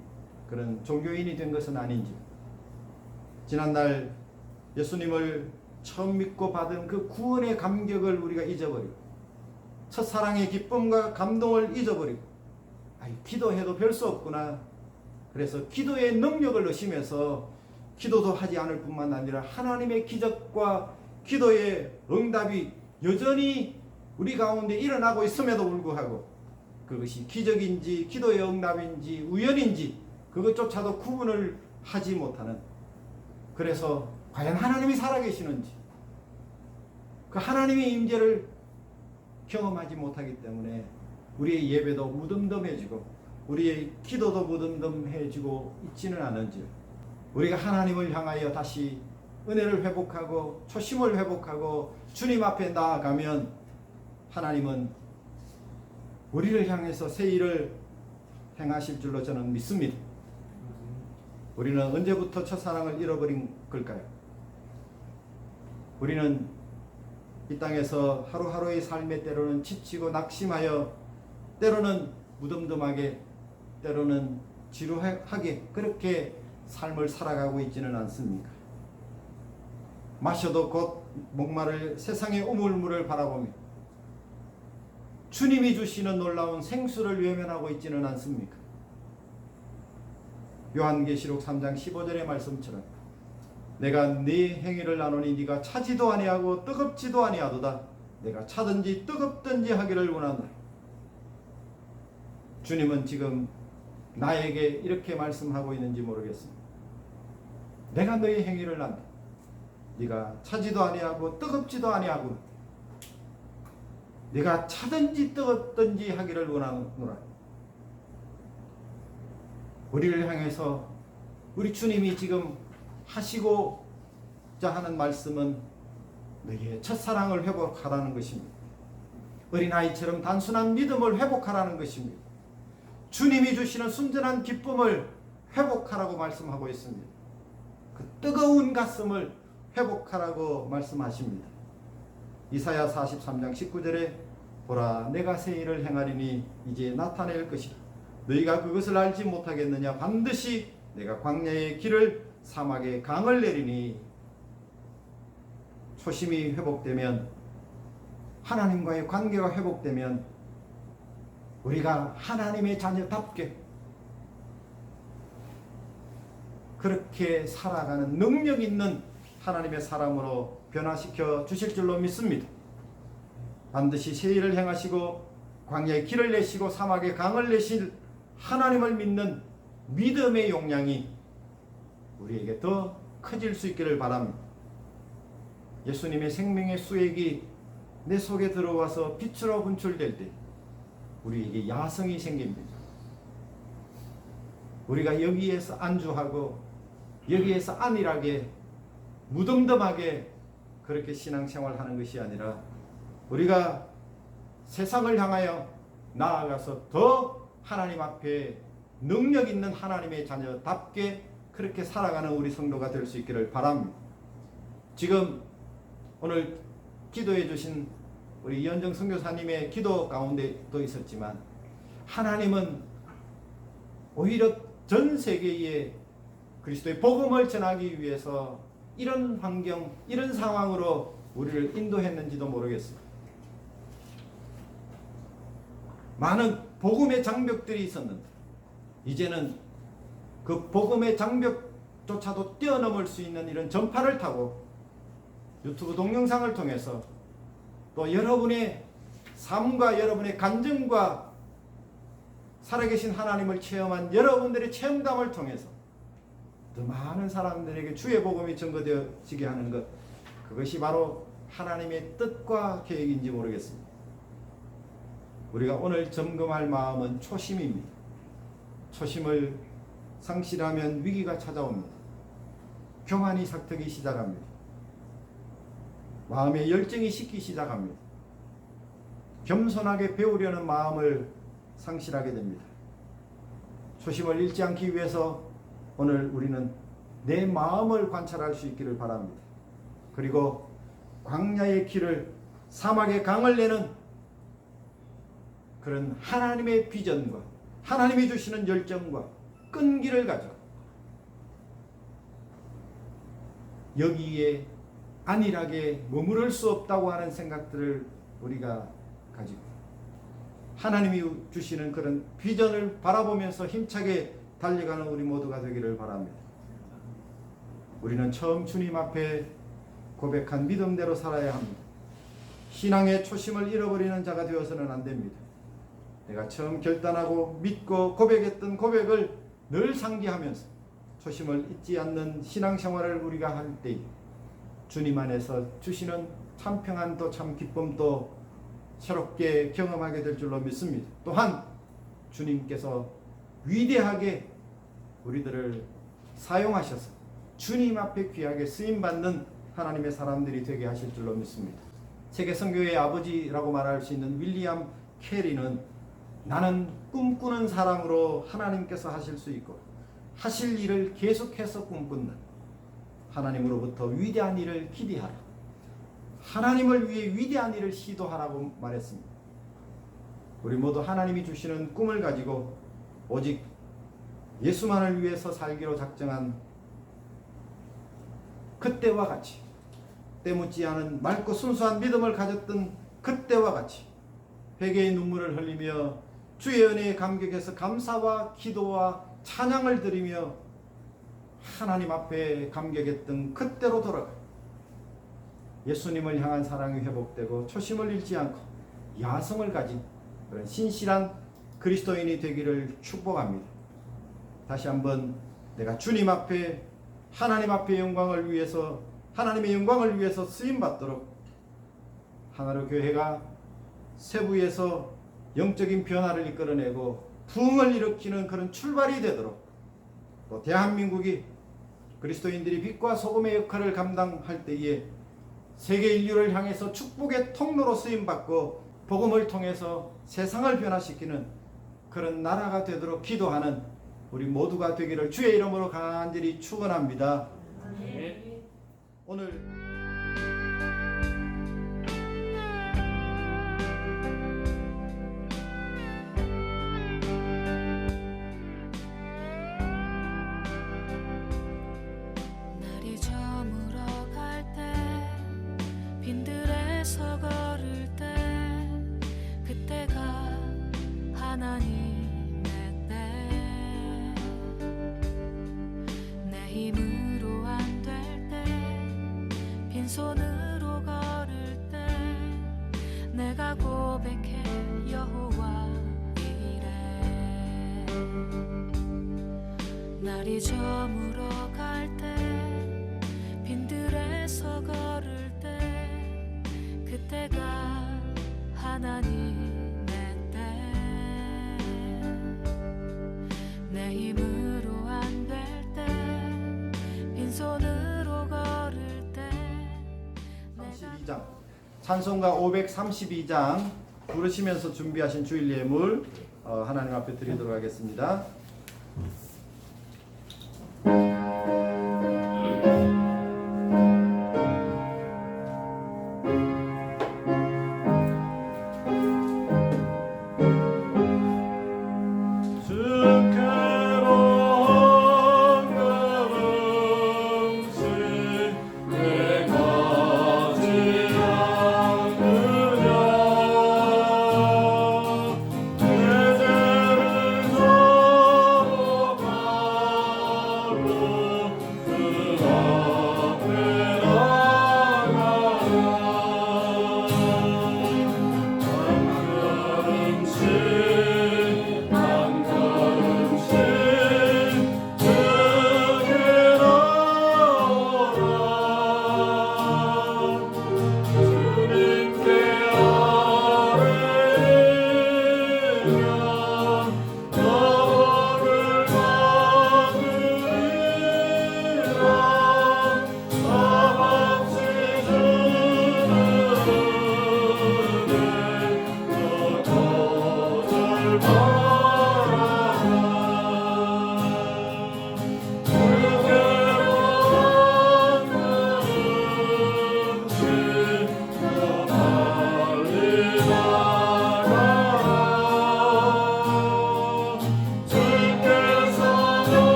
C: 그런 종교인이 된 것은 아닌지, 지난날 예수님을 처음 믿고 받은 그 구원의 감격을 우리가 잊어버리고 첫사랑의 기쁨과 감동을 잊어버리고 기도해도 별 수 없구나, 그래서 기도의 능력을 의심해서 기도도 하지 않을 뿐만 아니라 하나님의 기적과 기도의 응답이 여전히 우리 가운데 일어나고 있음에도 불구하고 그것이 기적인지 기도의 응답인지 우연인지 그것조차도 구분을 하지 못하는, 그래서 과연 하나님이 살아계시는지 그 하나님의 임재를 경험하지 못하기 때문에 우리의 예배도 무덤덤해지고 우리의 기도도 무덤덤해지고 있지는 않은지, 우리가 하나님을 향하여 다시 은혜를 회복하고 초심을 회복하고 주님 앞에 나아가면 하나님은 우리를 향해서 새 일을 행하실 줄로 저는 믿습니다. 우리는 언제부터 첫사랑을 잃어버린 걸까요? 우리는 이 땅에서 하루하루의 삶에 때로는 지치고 낙심하여 때로는 무덤덤하게 때로는 지루하게 그렇게 삶을 살아가고 있지는 않습니까? 마셔도 곧 목마를 세상의 우물물을 바라보며 주님이 주시는 놀라운 생수를 외면하고 있지는 않습니까? 요한계시록 3장 15절의 말씀처럼 내가 네 행위를 아노니 네가 차지도 아니하고 뜨겁지도 아니하도다. 내가 차든지 뜨겁든지 하기를 원하노라. 주님은 지금 나에게 이렇게 말씀하고 있는지 모르겠습니다. 내가 너의 행위를 안다. 네가 차지도 아니하고 뜨겁지도 아니하고 네가 차든지 뜨겁든지 하기를 원하노라. 우리를 향해서 우리 주님이 지금 하시고자 하는 말씀은 너희의 첫사랑을 회복하라는 것입니다. 어린아이처럼 단순한 믿음을 회복하라는 것입니다. 주님이 주시는 순전한 기쁨을 회복하라고 말씀하고 있습니다. 그 뜨거운 가슴을 회복하라고 말씀하십니다. 이사야 43장 19절에 보라 내가 새 일을 행하리니 이제 나타낼 것이라. 너희가 그것을 알지 못하겠느냐. 반드시 내가 광야의 길을 사막에 강을 내리니. 초심이 회복되면 하나님과의 관계가 회복되면 우리가 하나님의 자녀답게 그렇게 살아가는 능력 있는 하나님의 사람으로 변화시켜 주실 줄로 믿습니다. 반드시 새 일을 행하시고 광야에 길을 내시고 사막에 강을 내실 하나님을 믿는 믿음의 용량이 우리에게 더 커질 수 있기를 바랍니다. 예수님의 생명의 수액이 내 속에 들어와서 빛으로 분출될 때 우리에게 야성이 생깁니다. 우리가 여기에서 안주하고 여기에서 안일하게 무덤덤하게 그렇게 신앙생활하는 것이 아니라 우리가 세상을 향하여 나아가서 더 하나님 앞에 능력 있는 하나님의 자녀답게 그렇게 살아가는 우리 성도가 될 수 있기를 바랍니다. 지금 오늘 기도해 주신 우리 이현정 선교사님의 기도 가운데도 있었지만 하나님은 오히려 전 세계에 그리스도의 복음을 전하기 위해서 이런 환경, 이런 상황으로 우리를 인도했는지도 모르겠습니다. 많은 복음의 장벽들이 있었는데 이제는 그 복음의 장벽조차도 뛰어넘을 수 있는 이런 전파를 타고 유튜브 동영상을 통해서 또 여러분의 삶과 여러분의 간증과 살아계신 하나님을 체험한 여러분들의 체험담을 통해서 더 많은 사람들에게 주의 복음이 증거되어지게 하는 것, 그것이 바로 하나님의 뜻과 계획인지 모르겠습니다. 우리가 오늘 점검할 마음은 초심입니다. 초심을 상실하면 위기가 찾아옵니다. 교만이 삭트기 시작합니다. 마음의 열정이 식기 시작합니다. 겸손하게 배우려는 마음을 상실하게 됩니다. 초심을 잃지 않기 위해서 오늘 우리는 내 마음을 관찰할 수 있기를 바랍니다. 그리고 광야의 길을, 사막의 강을 내는 그런 하나님의 비전과 하나님이 주시는 열정과 끈기를 가지고 여기에 안일하게 머무를 수 없다고 하는 생각들을 우리가 가지고 하나님이 주시는 그런 비전을 바라보면서 힘차게 달려가는 우리 모두가 되기를 바랍니다. 우리는 처음 주님 앞에 고백한 믿음대로 살아야 합니다. 신앙의 초심을 잃어버리는 자가 되어서는 안 됩니다. 내가 처음 결단하고 믿고 고백했던 고백을 늘 상기하면서 초심을 잊지 않는 신앙생활을 우리가 할 때 주님 안에서 주시는 참 평안도 참 기쁨도 새롭게 경험하게 될 줄로 믿습니다. 또한 주님께서 위대하게 우리들을 사용하셔서 주님 앞에 귀하게 쓰임받는 하나님의 사람들이 되게 하실 줄로 믿습니다. 세계 선교의 아버지라고 말할 수 있는 윌리엄 캐리는 나는 꿈꾸는 사람으로 하나님께서 하실 수 있고 하실 일을 계속해서 꿈꾼다. 하나님으로부터 위대한 일을 기대하라. 하나님을 위해 위대한 일을 시도하라고 말했습니다. 우리 모두 하나님이 주시는 꿈을 가지고 오직 예수만을 위해서 살기로 작정한 그때와 같이 때묻지 않은 맑고 순수한 믿음을 가졌던 그때와 같이 회개의 눈물을 흘리며 주의 은혜에 감격해서 감사와 기도와 찬양을 드리며 하나님 앞에 감격했던 그때로 돌아가 예수님을 향한 사랑이 회복되고 초심을 잃지 않고 야성을 가진 그런 신실한 그리스도인이 되기를 축복합니다. 다시 한번 내가 주님 앞에 하나님 앞에 영광을 위해서 하나님의 영광을 위해서 쓰임받도록 하나로 교회가 세부에서 영적인 변화를 이끌어내고 부흥을 일으키는 그런 출발이 되도록 또 대한민국이 그리스도인들이 빛과 소금의 역할을 감당할 때에 세계 인류를 향해서 축복의 통로로 쓰임받고 복음을 통해서 세상을 변화시키는 그런 나라가 되도록 기도하는 우리 모두가 되기를 주의 이름으로 간절히 축원합니다.
B: 네.
C: 오늘
A: 날이 저물어 갈 때 빈들에서 걸을 때 그때가 하나님의 때 내 힘으로 안 될 때 빈손으로 걸을 때 내가 고백해 여호와 이래 날이 저물어 갈 때 빈들에서 걸을 때 그때가 하나님의 때 내 힘으로
C: 찬송가 532장 부르시면서 준비하신 주일 예물 하나님 앞에 드리도록 하겠습니다.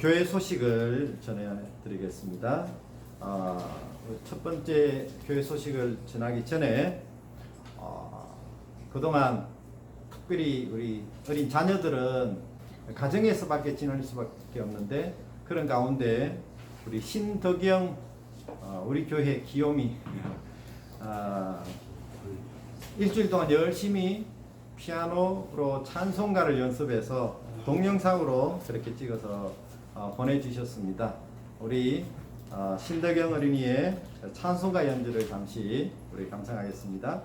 C: 교회 소식을 전해드리겠습니다. 첫 번째 교회 소식을 전하기 전에 그동안 특별히 우리 어린 자녀들은 가정에서밖에 지낼 수밖에 없는데 그런 가운데 우리 신덕영 우리 교회 기욤이 일주일 동안 열심히 피아노로 찬송가를 연습해서 동영상으로 그렇게 찍어서 보내주셨습니다. 우리 신덕영 어린이의 찬송가 연주를 잠시 우리 감상하겠습니다.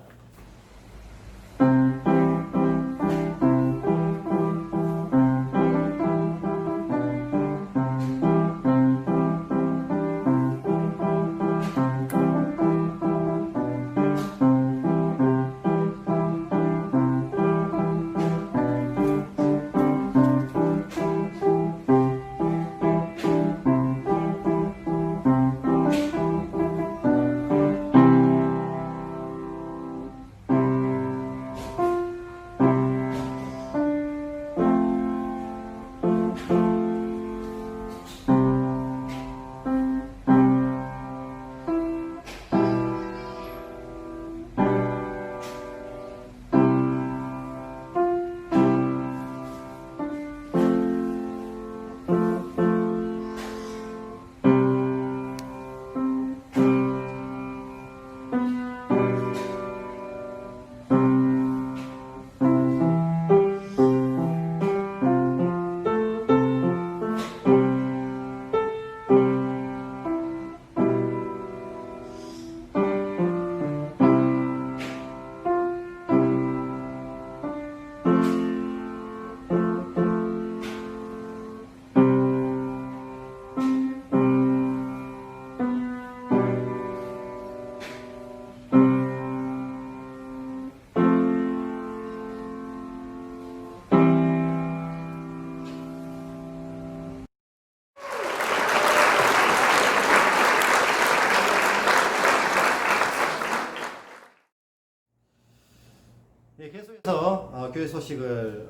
C: 계속해서 교회 소식을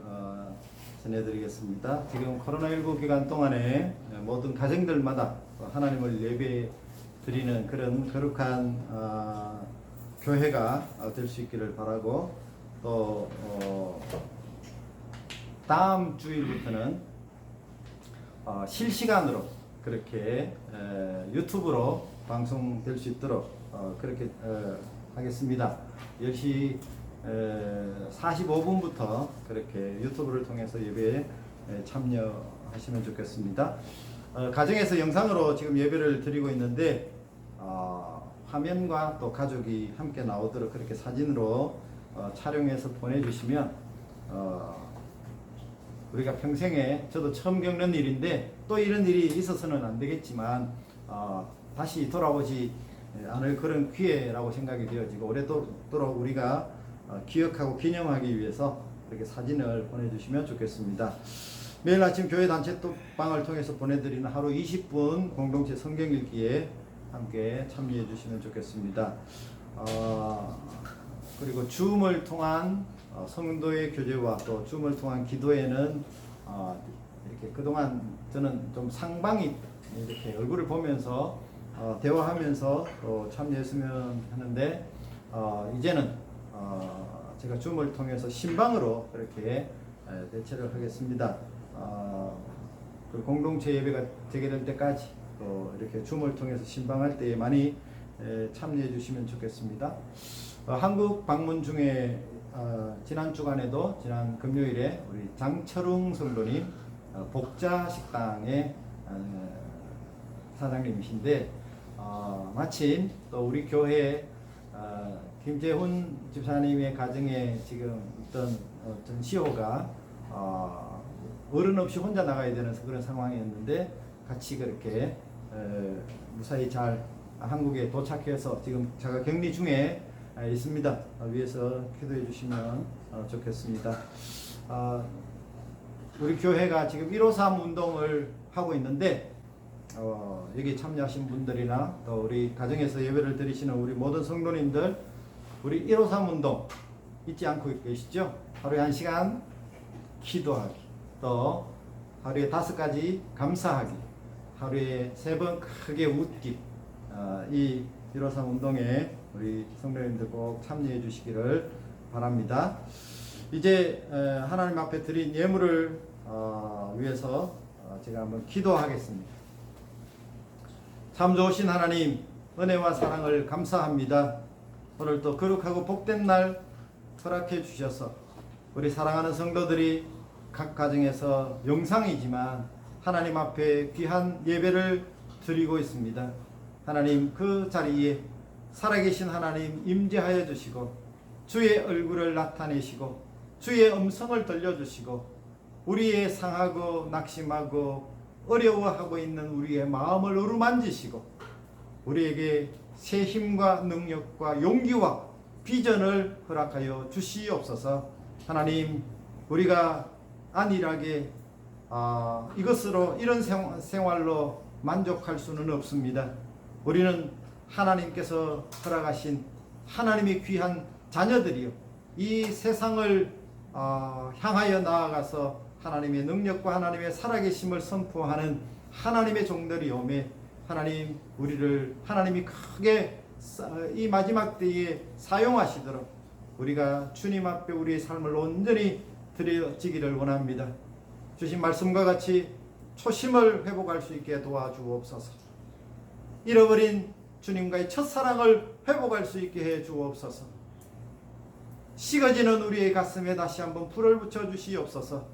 C: 전해드리겠습니다. 지금 코로나19 기간 동안에 모든 가정들마다 하나님을 예배 드리는 그런 거룩한 교회가 될 수 있기를 바라고, 또 다음 주일부터는 실시간으로 그렇게 유튜브로 방송될 수 있도록 그렇게 하겠습니다. 10시 45분부터 그렇게 유튜브를 통해서 예배에 참여하시면 좋겠습니다. 가정에서 영상으로 지금 예배를 드리고 있는데 화면과 또 가족이 함께 나오도록 그렇게 사진으로 촬영해서 보내주시면 우리가 평생에, 저도 처음 겪는 일인데 또 이런 일이 있어서는 안 되겠지만 다시 돌아오지 않을 그런 기회라고 생각이 되어지고, 오래도록 우리가 기억하고 기념하기 위해서 이렇게 사진을 보내주시면 좋겠습니다. 매일 아침 교회 단체방을 통해서 보내드리는 하루 20분 공동체 성경 읽기에 함께 참여해 주시면 좋겠습니다. 그리고 줌을 통한 성도의 교제와 또 줌을 통한 기도에는 이렇게 그동안 저는 좀 상방이 이렇게 얼굴을 보면서 대화하면서 또 참여했으면 하는데, 이제는 제가 줌을 통해서 신방으로 그렇게 대체를 하겠습니다. 그 공동체 예배가 되게 될 때까지 또 이렇게 줌을 통해서 신방할 때에 많이 참여해 주시면 좋겠습니다. 한국 방문 중에 지난 주간에도, 지난 금요일에 우리 장철웅 성도님 복자 식당의 사장님이신데, 마침 또 우리 교회 김재훈 집사님의 가정에 지금 있던 전시호가 어른 없이 혼자 나가야 되는 그런 상황이었는데, 같이 그렇게 무사히 잘 한국에 도착해서 지금 제가 격리 중에 있습니다. 위해서 기도해 주시면 좋겠습니다. 우리 교회가 지금 153 운동을 하고 있는데, 여기 참여하신 분들이나 또 우리 가정에서 예배를 드리시는 우리 모든 성도님들, 우리 153 운동 잊지 않고 계시죠? 하루에 1시간 기도하기, 또 하루에 5가지 감사하기, 하루에 3번 크게 웃기, 이 153 운동에 우리 성도님들 꼭 참여해 주시기를 바랍니다. 이제 하나님 앞에 드린 예물을 위해서 제가 한번 기도하겠습니다. 참 좋으신 하나님, 은혜와 사랑을 감사합니다. 오늘도 거룩하고 복된 날 허락해 주셔서 우리 사랑하는 성도들이 각 가정에서 영상이지만 하나님 앞에 귀한 예배를 드리고 있습니다. 하나님, 그 자리에 살아계신 하나님 임재하여 주시고 주의 얼굴을 나타내시고 주의 음성을 들려주시고 우리의 상하고 낙심하고 어려워하고 있는 우리의 마음을 어루만지시고 우리에게 새 힘과 능력과 용기와 비전을 허락하여 주시옵소서. 하나님, 우리가 안일하게 이것으로 이런 생활로 만족할 수는 없습니다. 우리는 하나님께서 허락하신 하나님의 귀한 자녀들이요, 이 세상을 향하여 나아가서 하나님의 능력과 하나님의 살아계심을 선포하는 하나님의 종들이오매, 하나님, 우리를 하나님이 크게 이 마지막 때에 사용하시도록 우리가 주님 앞에 우리의 삶을 온전히 드려지기를 원합니다. 주신 말씀과 같이 초심을 회복할 수 있게 도와주옵소서. 잃어버린 주님과의 첫사랑을 회복할 수 있게 해 주옵소서. 식어지는 우리의 가슴에 다시 한번 불을 붙여 주시옵소서.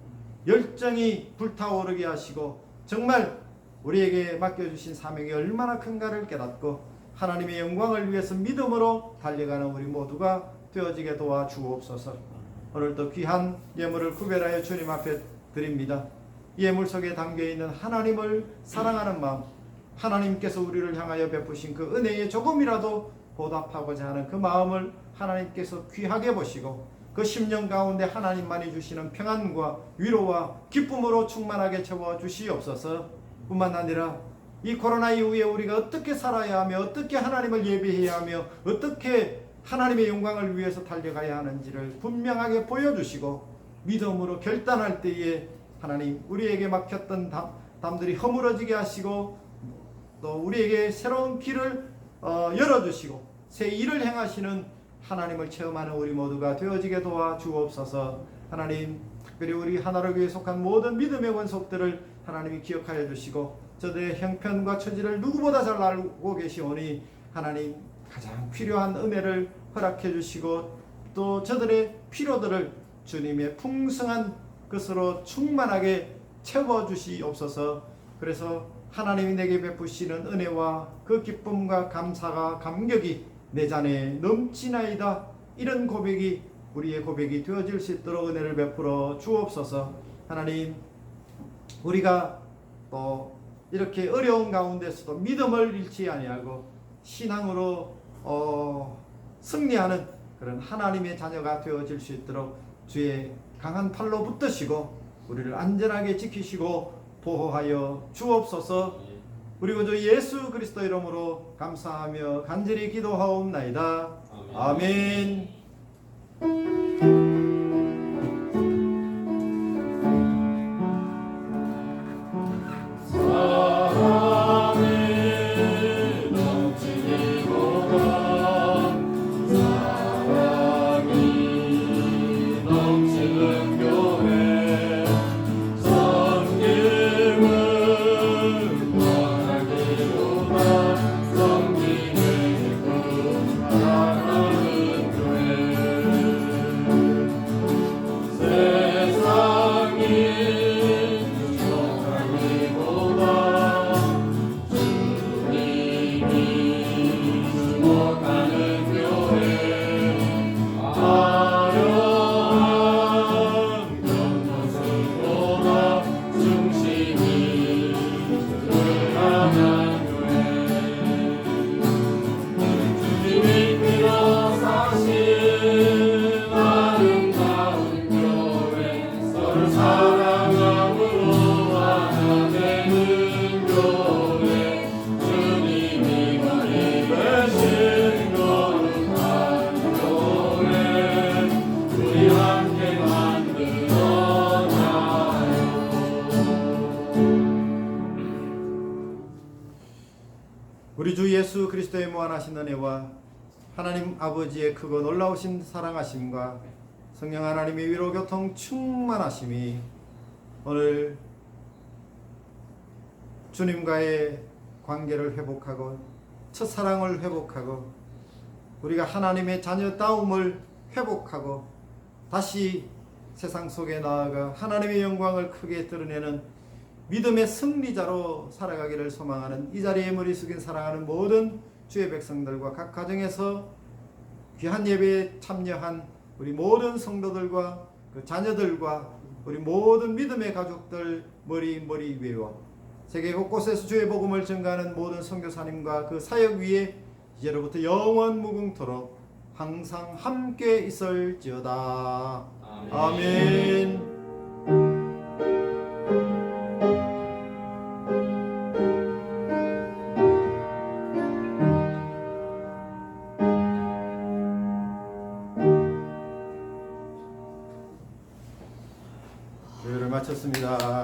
C: 열정이 불타오르게 하시고 정말 우리에게 맡겨주신 사명이 얼마나 큰가를 깨닫고 하나님의 영광을 위해서 믿음으로 달려가는 우리 모두가 되어지게 도와주옵소서. 오늘도 귀한 예물을 구별하여 주님 앞에 드립니다. 예물 속에 담겨있는 하나님을 사랑하는 마음, 하나님께서 우리를 향하여 베푸신 그 은혜에 조금이라도 보답하고자 하는 그 마음을 하나님께서 귀하게 보시고 그 심령 가운데 하나님만이 주시는 평안과 위로와 기쁨으로 충만하게 채워 주시옵소서. 뿐만 아니라 이 코로나 이후에 우리가 어떻게 살아야 하며 어떻게 하나님을 예배해야 하며 어떻게 하나님의 영광을 위해서 달려가야 하는지를 분명하게 보여주시고 믿음으로 결단할 때에 하나님, 우리에게 막혔던 담들이 허물어지게 하시고 또 우리에게 새로운 길을 열어주시고 새 일을 행하시는 하나님을 체험하는 우리 모두가 되어지게 도와주옵소서. 하나님, 특별히 우리 하나로교회에 속한 모든 믿음의 권속들을 하나님이 기억하여 주시고 저들의 형편과 처지를 누구보다 잘 알고 계시오니 하나님, 가장 필요한 은혜를 허락해 주시고 또 저들의 필요들을 주님의 풍성한 것으로 충만하게 채워주시옵소서. 그래서 하나님이 내게 베푸시는 은혜와 그 기쁨과 감사가 감격이 내 잔에 넘치나이다, 이런 고백이 우리의 고백이 되어질 수 있도록 은혜를 베풀어 주옵소서. 하나님, 우리가 또 이렇게 어려운 가운데서도 믿음을 잃지 아니하고 신앙으로 승리하는 그런 하나님의 자녀가 되어질 수 있도록 주의 강한 팔로 붙드시고 우리를 안전하게 지키시고 보호하여 주옵소서. 우리 구주 예수 그리스도 이름으로 감사하며 간절히 기도하옵나이다. 아멘. 우리 주 예수 그리스도의 무한하신 은혜와 하나님 아버지의 크고 놀라우신 사랑하심과 성령 하나님의 위로 교통 충만하심이 오늘 주님과의 관계를 회복하고 첫사랑을 회복하고 우리가 하나님의 자녀다움을 회복하고 다시 세상 속에 나아가 하나님의 영광을 크게 드러내는 믿음의 승리자로 살아가기를 소망하는 이 자리에 머리 숙인 사랑하는 모든 주의 백성들과 각 가정에서 귀한 예배에 참여한 우리 모든 성도들과 그 자녀들과 우리 모든 믿음의 가족들 머리 위와 세계 곳곳에서 주의 복음을 전가하는 모든 선교사님과 그 사역 위에 이제로부터 영원 무궁토록 항상 함께 있을지어다. 아멘. 교회를 마쳤습니다.